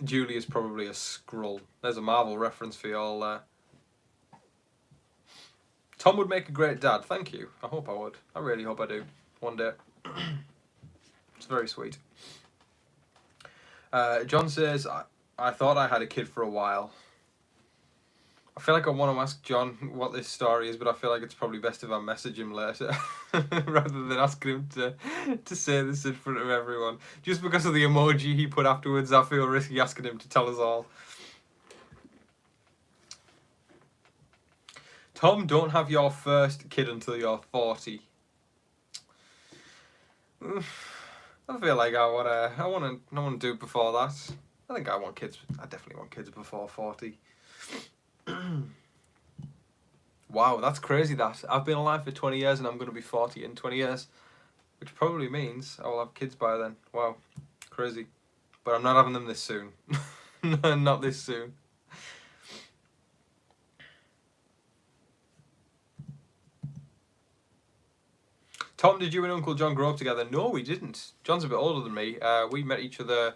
Julie is probably a Skrull. There's a Marvel reference for y'all there. Tom would make a great dad. Thank you. I hope I would. I really hope I do. One day. It's very sweet. John says, I thought I had a kid for a while. I feel like I want to ask John what this story is, but I feel like it's probably best if I message him later rather than asking him to say this in front of everyone. Just because of the emoji he put afterwards, I feel risky asking him to tell us all. Tom, don't have your first kid until you're 40. I feel like I want to do it before that. I think I want kids. I definitely want kids before 40. Wow, that's crazy that. I've been alive for 20 years and I'm going to be 40 in 20 years. Which probably means I will have kids by then. Wow, crazy. But I'm not having them this soon. Not this soon. Tom, did you and Uncle John grow up together? No, we didn't. John's a bit older than me. We met each other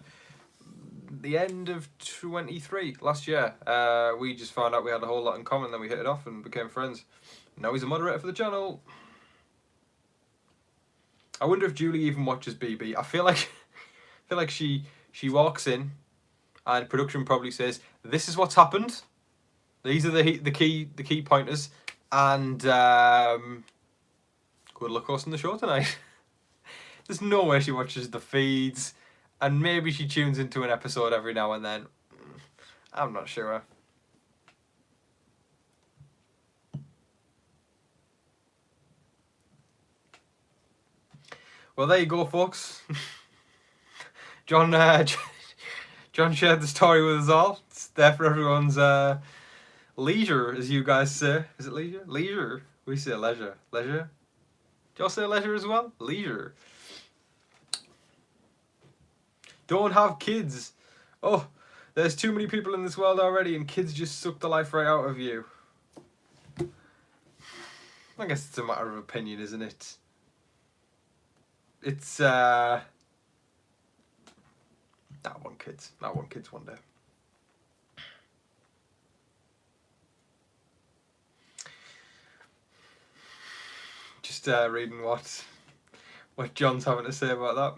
the end of 23 last year. We just found out we had a whole lot in common, then we hit it off and became friends. Now he's a moderator for the channel. I wonder if Julie even watches BB. I feel like she walks in and production probably says, this is what's happened. These are the key pointers, and good luck hosting the show tonight. There's no way she watches the feeds, and maybe she tunes into an episode every now and then. I'm not sure. Well, there you go, folks. John shared the story with us all. It's there for everyone's leisure, as you guys say. Is it leisure? Leisure. We say leisure. Leisure? Do y'all say leisure as well? Leisure. Don't have kids. Oh, there's too many people in this world already and kids just suck the life right out of you. I guess it's a matter of opinion, isn't it? It's, I want kids. I want kids one day. Just reading what John's having to say about that.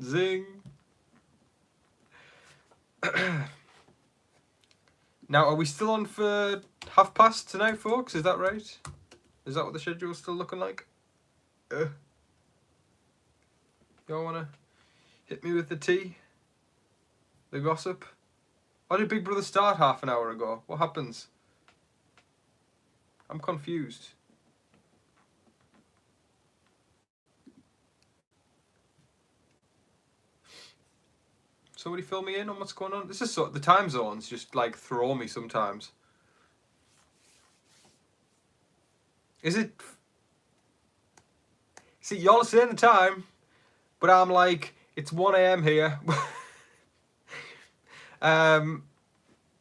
Zing. Now, are we still on for past tonight, folks? Is that right? Is that what the schedule's still looking like? Y'all wanna hit me with the tea? The gossip? Why did Big Brother start half an hour ago? What happens? I'm confused. Somebody fill me in on what's going on? This is the time zones just like throw me sometimes. Is it? See, y'all are saying the time, but I'm like, it's 1 AM here.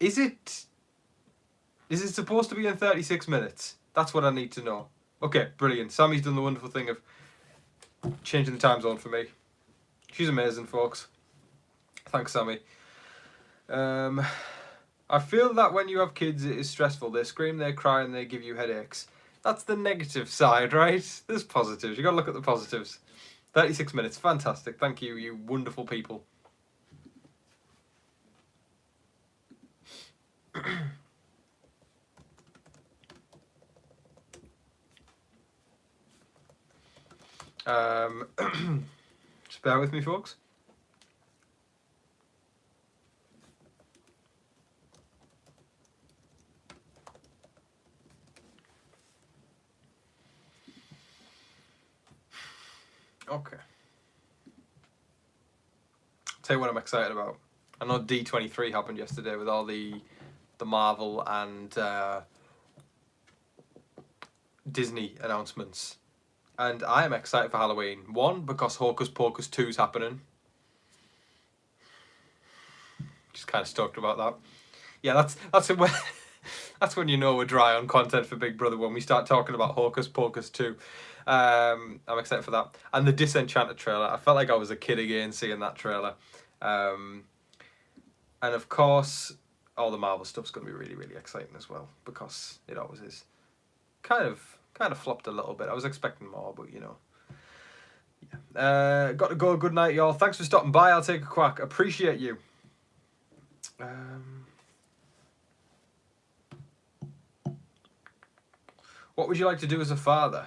Is it supposed to be in 36 minutes? That's what I need to know. Okay, brilliant. Sammy's done the wonderful thing of changing the time zone for me. She's amazing, folks. Thanks, Sammy. I feel that when you have kids, it is stressful. They scream, they cry, and they give you headaches. That's the negative side, right? There's positives. You got to look at the positives. 36 minutes. Fantastic. Thank you, you wonderful people. Just bear with me, folks. Okay. I'll tell you what I'm excited about. I know D23 happened yesterday with all the Marvel and Disney announcements. And I am excited for Halloween. One, because Hocus Pocus 2 is happening. Just kind of stoked about that. Yeah, that's when, that's when you know we're dry on content for Big Brother, when we start talking about Hocus Pocus 2. I'm excited for that. And the Disenchanted trailer. I felt like I was a kid again seeing that trailer. And of course, all the Marvel stuff's going to be really, really exciting as well, because it always is. Kind of flopped a little bit. I was expecting more, but you know. Yeah. Got to go. Good night, y'all. Thanks for stopping by. I'll take a quack. Appreciate you. What would you like to do as a father?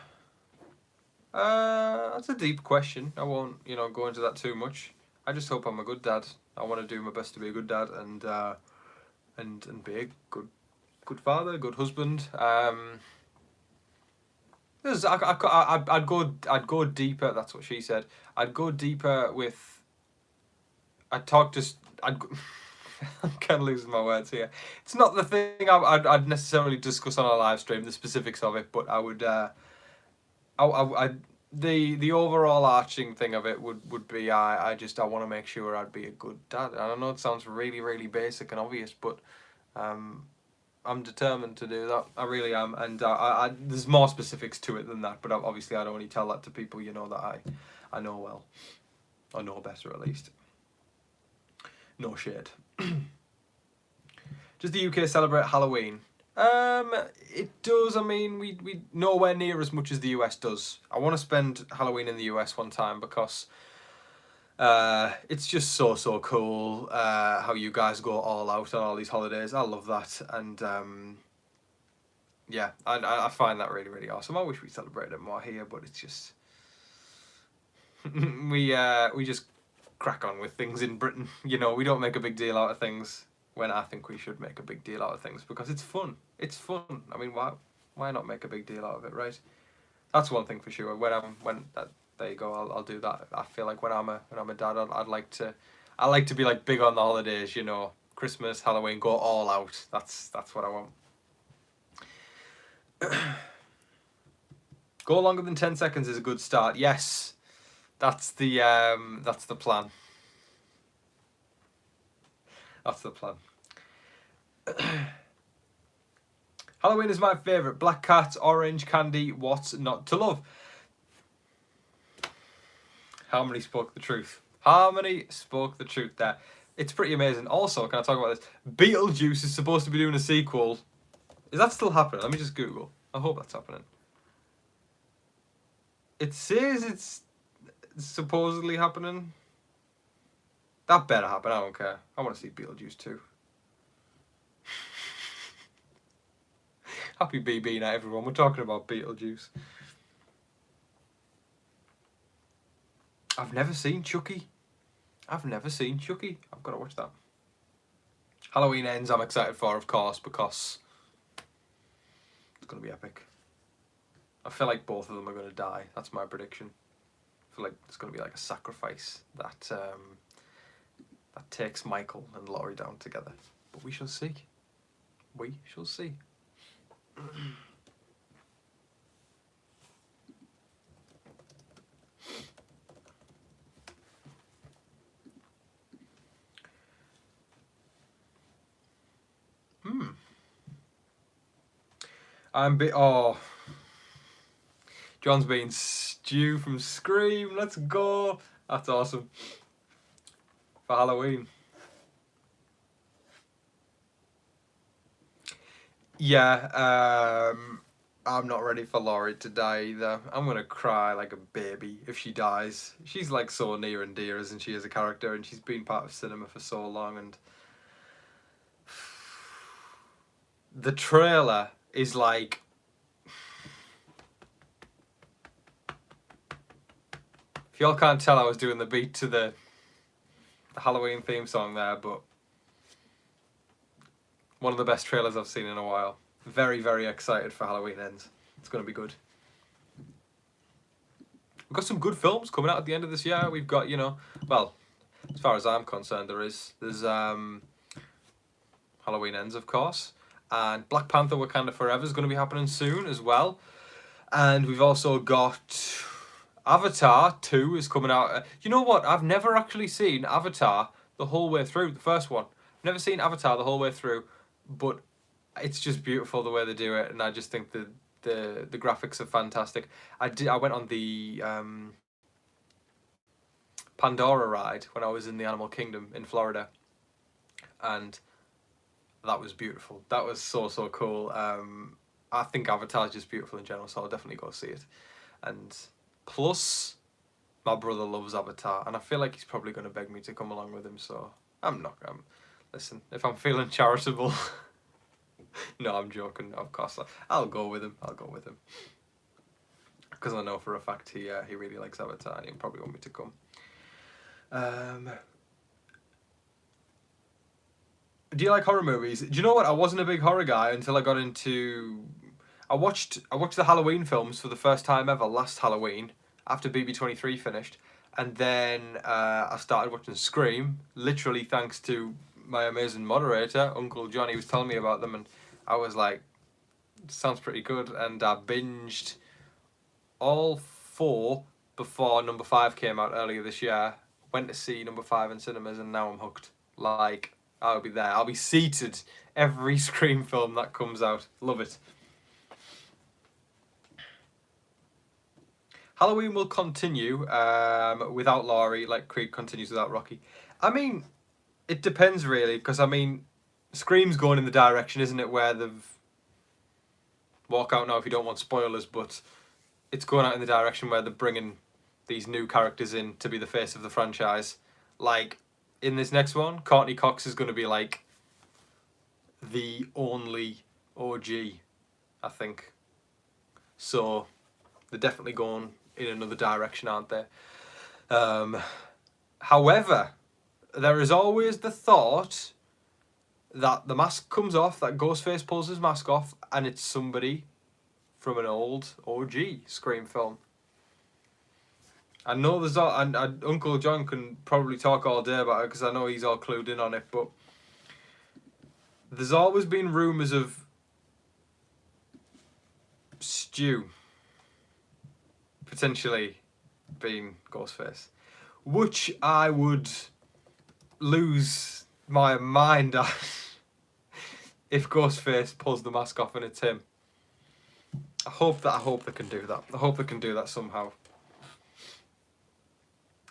That's a deep question. I won't, go into that too much. I just hope I'm a good dad. I want to do my best to be a good dad and be a good father, good husband. I'd go deeper. That's what she said. I'd go deeper with. I'm kind of losing my words here. It's not the thing I'd necessarily discuss on a live stream, the specifics of it, but I would. The overall arching thing of it would be I want to make sure I'd be a good dad. And I know it sounds really, really basic and obvious, but I'm determined to do that. I really am, and there's more specifics to it than that. But obviously, I don't only tell that to people that I know well, or know better at least. No shade. Does the UK celebrate Halloween? It does. I mean, we nowhere near as much as the US does. I want to spend Halloween in the US one time because it's just so cool how you guys go all out on all these holidays. I love that, and yeah, I find that really, really awesome. I wish we celebrated it more here, but it's just we just crack on with things in Britain. We don't make a big deal out of things when I think we should make a big deal out of things because it's fun. It's fun. I mean, why not make a big deal out of it, right? That's one thing for sure. There you go. I'll do that. I feel like when I'm a dad, I like to be like big on the holidays. Christmas, Halloween, go all out. That's what I want. Go longer than 10 seconds is a good start. Yes, that's the plan. That's the plan. Halloween is my favourite. Black cat, orange candy, what's not to love? Harmony spoke the truth. Harmony spoke the truth there. It's pretty amazing. Also, can I talk about this? Beetlejuice is supposed to be doing a sequel. Is that still happening? Let me just Google. I hope that's happening. It says it's supposedly happening. That better happen. I don't care. I want to see Beetlejuice too. Happy BB night, everyone. We're talking about Beetlejuice. I've never seen Chucky. I've got to watch that. Halloween Ends I'm excited for, of course, because it's going to be epic. I feel like both of them are going to die. That's my prediction. I feel like it's going to be like a sacrifice that takes Michael and Laurie down together. But we shall see. We shall see. John's being Stu from Scream. Let's go. That's awesome. For Halloween. Yeah, I'm not ready for Laurie to die either. I'm gonna cry like a baby if she dies. She's like so near and dear, isn't she, as a character, and she's been part of cinema for so long, and the trailer is like y'all can't tell, I was doing the beat to the Halloween theme song there, but one of the best trailers I've seen in a while. Very, very excited for Halloween Ends. It's going to be good. We've got some good films coming out at the end of this year. We've got, you know, well, as far as I'm concerned, there's Halloween Ends, of course, and Black Panther Wakanda Forever is going to be happening soon as well. And we've also got Avatar 2 is coming out. You know what? I've never actually seen Avatar the whole way through, the first one. I've never seen Avatar the whole way through, but it's just beautiful the way they do it, and I just think the graphics are fantastic. I went on the Pandora ride when I was in the Animal Kingdom in Florida, and that was beautiful. That was so cool. I think Avatar is just beautiful in general, so I'll definitely go see it. And plus, my brother loves Avatar, and I feel like he's probably going to beg me to come along with him, so listen, if I'm feeling charitable... No, I'm joking, of course. I'll go with him. Because I know for a fact he really likes Avatar, and he'll probably want me to come. Do you like horror movies? Do you know what? I wasn't a big horror guy until I got into... I watched the Halloween films for the first time ever last Halloween, after BB23 finished. And then I started watching Scream, literally thanks to my amazing moderator, Uncle Johnny, was telling me about them, and I was like, sounds pretty good, and I binged all 4 before number 5 came out earlier this year. Went to see number 5 in cinemas, and now I'm hooked. Like, I'll be there. I'll be seated every Scream film that comes out. Love it. Halloween will continue without Laurie, like Creed continues without Rocky. I mean, it depends really, because I mean, Scream's going in the direction, isn't it, where they've... Walk out now if you don't want spoilers, but it's going out in the direction where they're bringing these new characters in to be the face of the franchise. Like, in this next one, Courtney Cox is going to be like the only OG, I think. So, they're definitely going in another direction, aren't they? However, there is always the thought that the mask comes off, that Ghostface pulls his mask off, and it's somebody from an old OG Scream film. I know there's all, and Uncle John can probably talk all day about it because I know he's all clued in on it, but there's always been rumours of Stu potentially being Ghostface, which I would lose my mind at if Ghostface pulls the mask off and it's him. I hope they can do that. I hope they can do that somehow.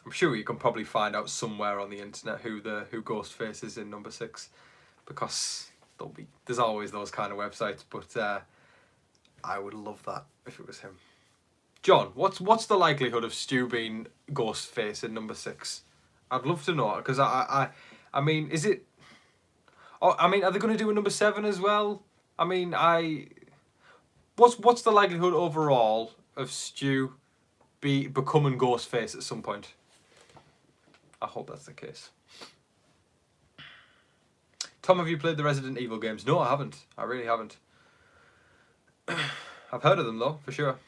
I'm sure you can probably find out somewhere on the internet who Ghostface is in number 6, because there's always those kind of websites. But I would love that if it was him. John, what's the likelihood of Stu being Ghostface in number 6? I'd love to know, because I mean, is it? Oh, I mean, are they going to do a number 7 as well? I mean, what's the likelihood overall of Stu becoming Ghostface at some point? I hope that's the case. Tom, have you played the Resident Evil games? No, I haven't. I really haven't. I've heard of them though, for sure.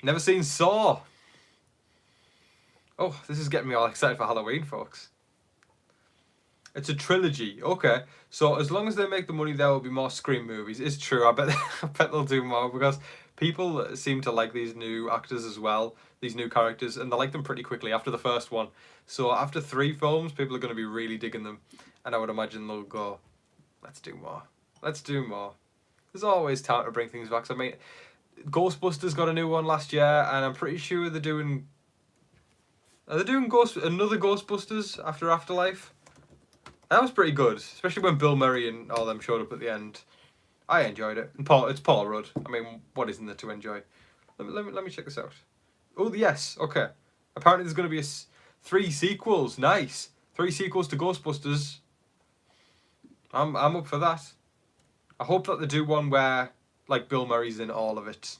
Never seen Saw. Oh, this is getting me all excited for Halloween, folks. It's a trilogy. Okay, so as long as they make the money, there will be more Scream movies. It's true. I bet they'll do more, because people seem to like these new actors as well, these new characters, and they like them pretty quickly after the first one. So after 3 films, people are going to be really digging them, and I would imagine they'll go, let's do more. Let's do more. There's always time to bring things back. So I mean, Ghostbusters got a new one last year, and I'm pretty sure they're doing... Are they doing another Ghostbusters after Afterlife? That was pretty good, especially when Bill Murray and all them showed up at the end. I enjoyed it. And it's Paul Rudd. I mean, what isn't there to enjoy? Let me check this out. Oh, yes. Okay. Apparently there's going to be 3 sequels. Nice. 3 sequels to Ghostbusters. I'm up for that. I hope that they do one where, like, Bill Murray's in all of it.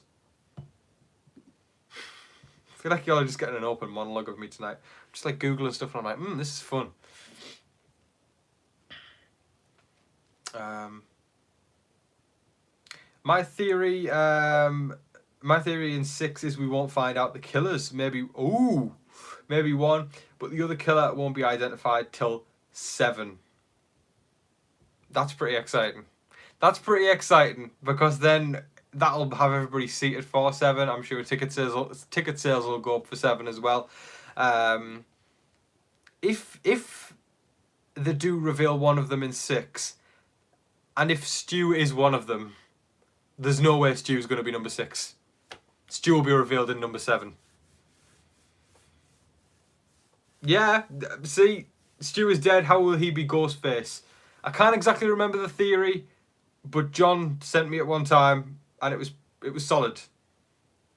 feel like y'all are just getting an open monologue of me tonight. I'm just like Googling stuff and I'm like, this is fun. My theory in 6 is we won't find out the killers. Maybe one, but the other killer won't be identified till 7. That's pretty exciting. That's pretty exciting because then that'll have everybody seated for 7. I'm sure ticket sales will go up for 7 as well. If they do reveal one of them in 6, and if Stu is one of them, there's no way Stu's going to be number 6. Stu will be revealed in number 7. Yeah, see, Stu is dead. How will he be Ghostface? I can't exactly remember the theory, but John sent me at one time, and it was solid.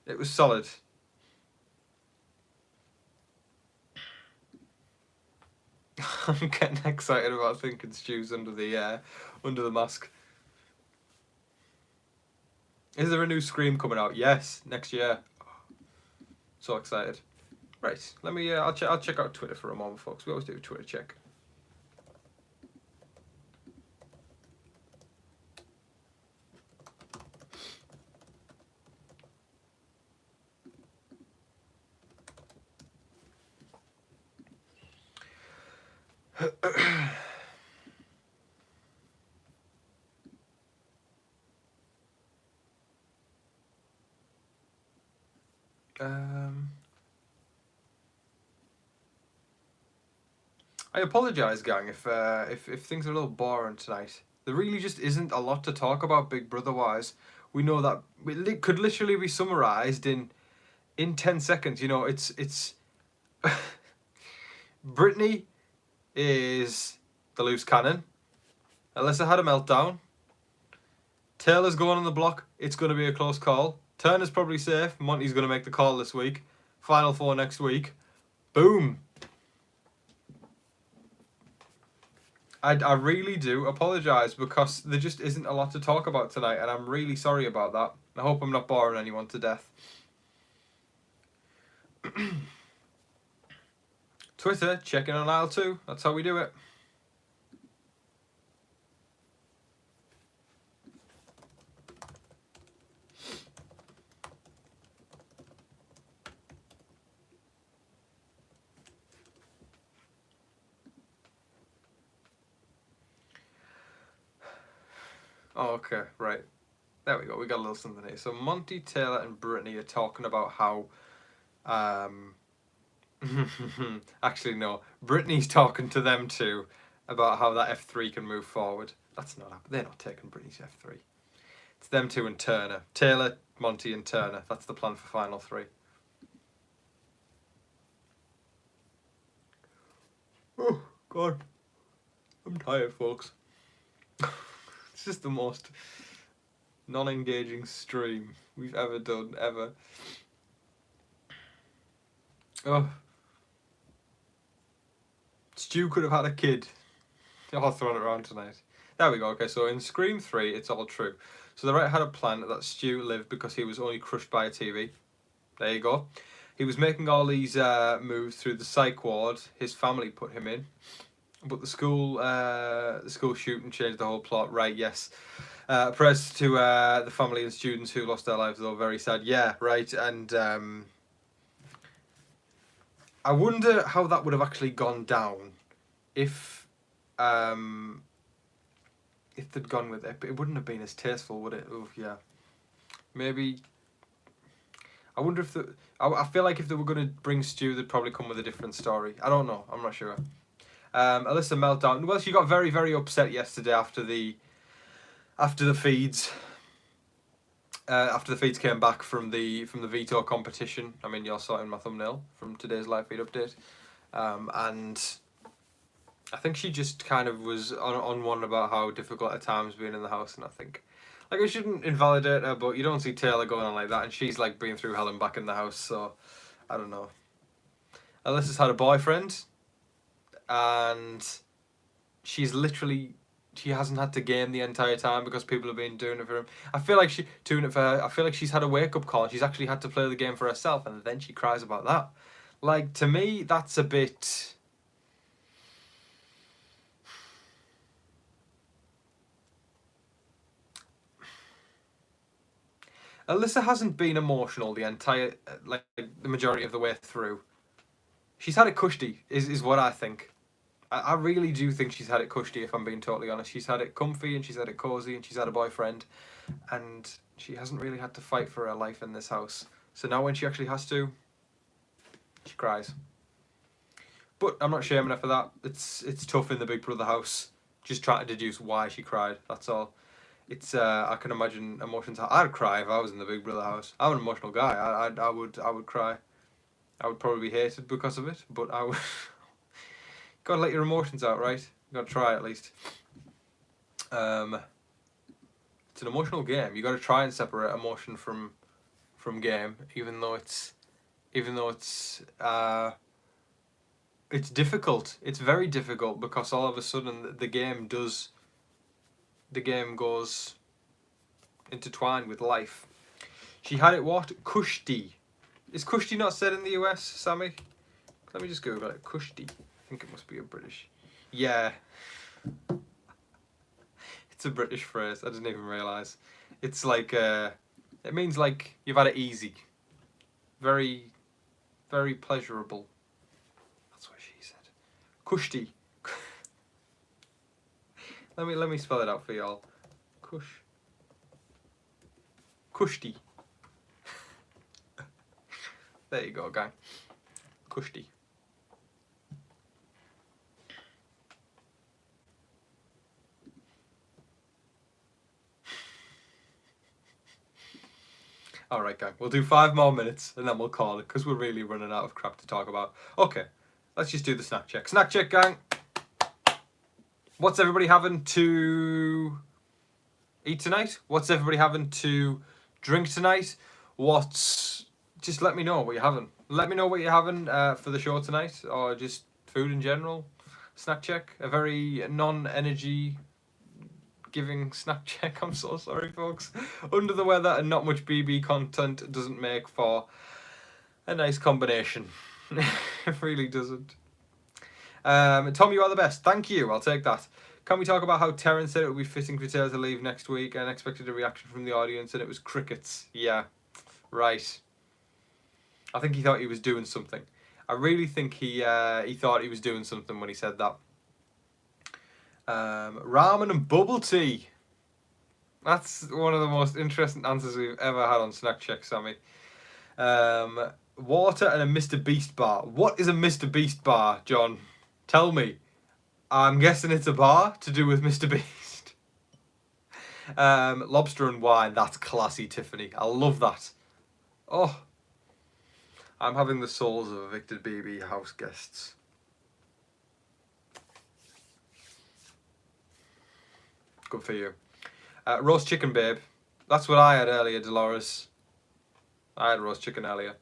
It was solid. I'm getting excited about thinking Stu's under the mask. Is there a new Scream coming out? Yes, next year. So excited. Right, let me. I'll check out Twitter for a moment, folks. We always do a Twitter check. I apologise, gang, if things are a little boring tonight. There really just isn't a lot to talk about Big Brother wise. We know that it could literally be summarised in 10 seconds. You know, it's Brittany is the loose cannon. Alyssa had a meltdown. Taylor's going on the block. It's going to be a close call. Turner's probably safe. Monty's going to make the call this week. Final 4 next week. Boom. I really do apologise because there just isn't a lot to talk about tonight, and I'm really sorry about that. I hope I'm not boring anyone to death. Twitter, checking on aisle 2. That's how we do it. Oh, okay, right. There we go. We got a little something here. So Monty, Taylor, and Brittany are talking about how, actually no, Brittany's talking to them too about how that F3 can move forward. That's not happening. They're not taking Brittany's F3. It's them two and Turner. Taylor, Monty, and Turner. That's the plan for final 3. Oh God, I'm tired, folks. It's just the most non-engaging stream we've ever done, ever. Oh. Stu could have had a kid. I'll throw it around tonight. There we go. Okay, so in Scream 3, it's all true. So the writer had a plan that Stu lived because he was only crushed by a TV. There you go. He was making all these moves through the psych ward. His family put him in. But the school shooting changed the whole plot. Right, yes. Prayers to the family and students who lost their lives, though. Very sad. Yeah, right. And I wonder how that would have actually gone down if they'd gone with it. But it wouldn't have been as tasteful, would it? Oh, yeah. Maybe. I wonder if I feel like if they were going to bring Stu, they'd probably come with a different story. I don't know. I'm not sure. Alyssa Meltdown. Well, she got very, very upset yesterday after the feeds. After the feeds came back from the veto competition. I mean, you saw it in my thumbnail from today's live feed update. And I think she just kind of was on one about how difficult at times being in the house, and I think, like, I shouldn't invalidate her, but you don't see Taylor going on like that, and she's like being through hell and back in the house, so I don't know. Alyssa's had a boyfriend, and she's literally she hasn't had to game the entire time because people have been doing it for him. I feel like doing it for her. I feel like she's had a wake up call. And she's actually had to play the game for herself, and then she cries about that. Like, to me, that's a bit. Alyssa hasn't been emotional the entire, like the majority of the way through. She's had it cushy, is what I think. I really do think she's had it cushy, if I'm being totally honest. She's had it comfy and she's had it cozy and she's had a boyfriend. And she hasn't really had to fight for her life in this house. So now when she actually has to, she cries. But I'm not shaming her for that. It's tough in the Big Brother house. Just trying to deduce why she cried, that's all. It's I can imagine emotions. I'd cry if I was in the Big Brother house. I'm an emotional guy. I would cry. I would probably be hated because of it, but I would. Gotta let your emotions out, right? You gotta try at least. It's an emotional game. You gotta try and separate emotion from game, even though it's difficult. It's very difficult because all of a sudden the game goes intertwined with life. She had it what? Cushy. Is cushy not said in the US, Sammy? Let me just Google it. Cushy. I think it must be a British. Yeah. It's a British phrase. I didn't even realise. It's like, it means like you've had it easy. Very, very pleasurable. That's what she said. Cushy. Let me spell it out for y'all. Cushy. There you go, gang. Cushy. Alright, gang. We'll do 5 more minutes and then we'll call it because we're really running out of crap to talk about. Okay, let's just do the snack check. Snack check, gang. What's everybody having to eat tonight? What's everybody having to drink tonight? Just let me know what you're having. Let me know what you're having for the show tonight, or just food in general. Snack check. A very non-energy giving snack check. I'm so sorry, folks. Under the weather and not much BB content doesn't make for a nice combination. It really doesn't. Tom, you are the best. Thank you. I'll take that. Can we talk about how Terence said it would be fitting for Taylor to leave next week and expected a reaction from the audience and it was crickets? Yeah, right. I think he thought he was doing something. I really think he thought he was doing something when he said that. Ramen and bubble tea. That's one of the most interesting answers we've ever had on Snack Check, Sammy. Water and a Mr. Beast bar. What is a Mr. Beast bar, John? Tell me. I'm guessing it's a bar to do with Mr. Beast. Lobster and wine. That's classy, Tiffany. I love that. Oh. I'm having the souls of evicted BB house guests. Good for you. Roast chicken, babe. That's what I had earlier, Dolores. I had roast chicken earlier.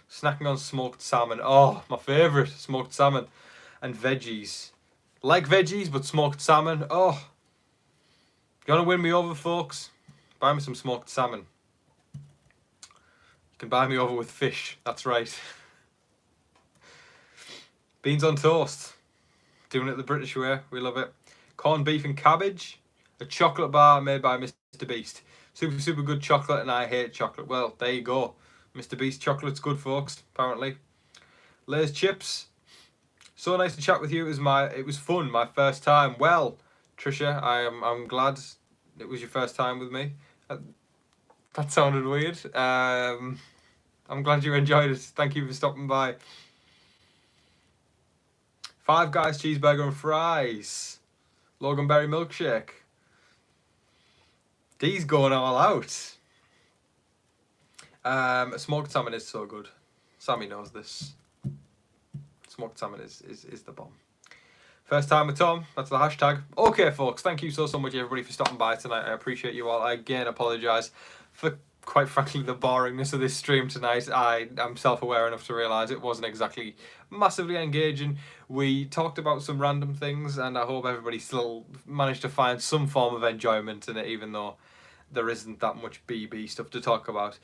Snacking on smoked salmon. Oh, my favourite. Smoked salmon. And veggies. Like veggies, but smoked salmon. Oh. You want to win me over, folks? Buy me some smoked salmon. You can buy me over with fish. That's right. Beans on toast. Doing it the British way. We love it. Corned beef and cabbage. A chocolate bar made by Mr. Beast. Super, super good chocolate, and I hate chocolate. Well, there you go. Mr. Beast chocolate's good, folks, apparently. Lay's chips. So nice to chat with you. It was fun, my first time. Well, Trisha, I'm glad it was your first time with me. That sounded weird. I'm glad you enjoyed it. Thank you for stopping by. Five Guys cheeseburger and fries. Loganberry milkshake. D's going all out. Smoked salmon is so good. Sammy knows this. Smoked salmon is the bomb. First time with Tom. That's the hashtag. Okay, folks. Thank you so much, everybody, for stopping by tonight. I appreciate you all. I again apologise for quite frankly, the boringness of this stream tonight. I'm self-aware enough to realise it wasn't exactly massively engaging. We talked about some random things, and I hope everybody still managed to find some form of enjoyment in it, even though there isn't that much BB stuff to talk about.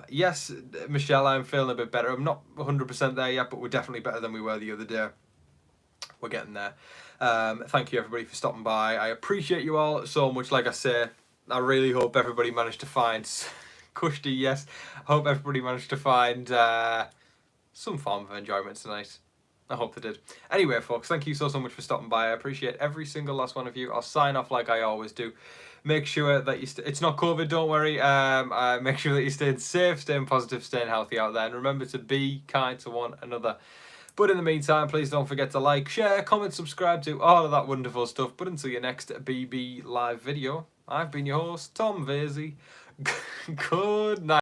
Yes, Michelle, I'm feeling a bit better. I'm not 100% there yet, but we're definitely better than we were the other day. We're getting there. Thank you, everybody, for stopping by. I appreciate you all so much. Like I say, I really hope everybody managed to find Kushti, yes. I hope everybody managed to find some form of enjoyment tonight. I hope they did. Anyway, folks, thank you so much for stopping by. I appreciate every single last one of you. I'll sign off like I always do. Make sure that you it's not COVID, don't worry. Make sure that you're staying safe, staying positive, staying healthy out there. And remember to be kind to one another. But in the meantime, please don't forget to like, share, comment, subscribe to all of that wonderful stuff. But until your next BB live video, I've been your host, Tom Vasey. Good night.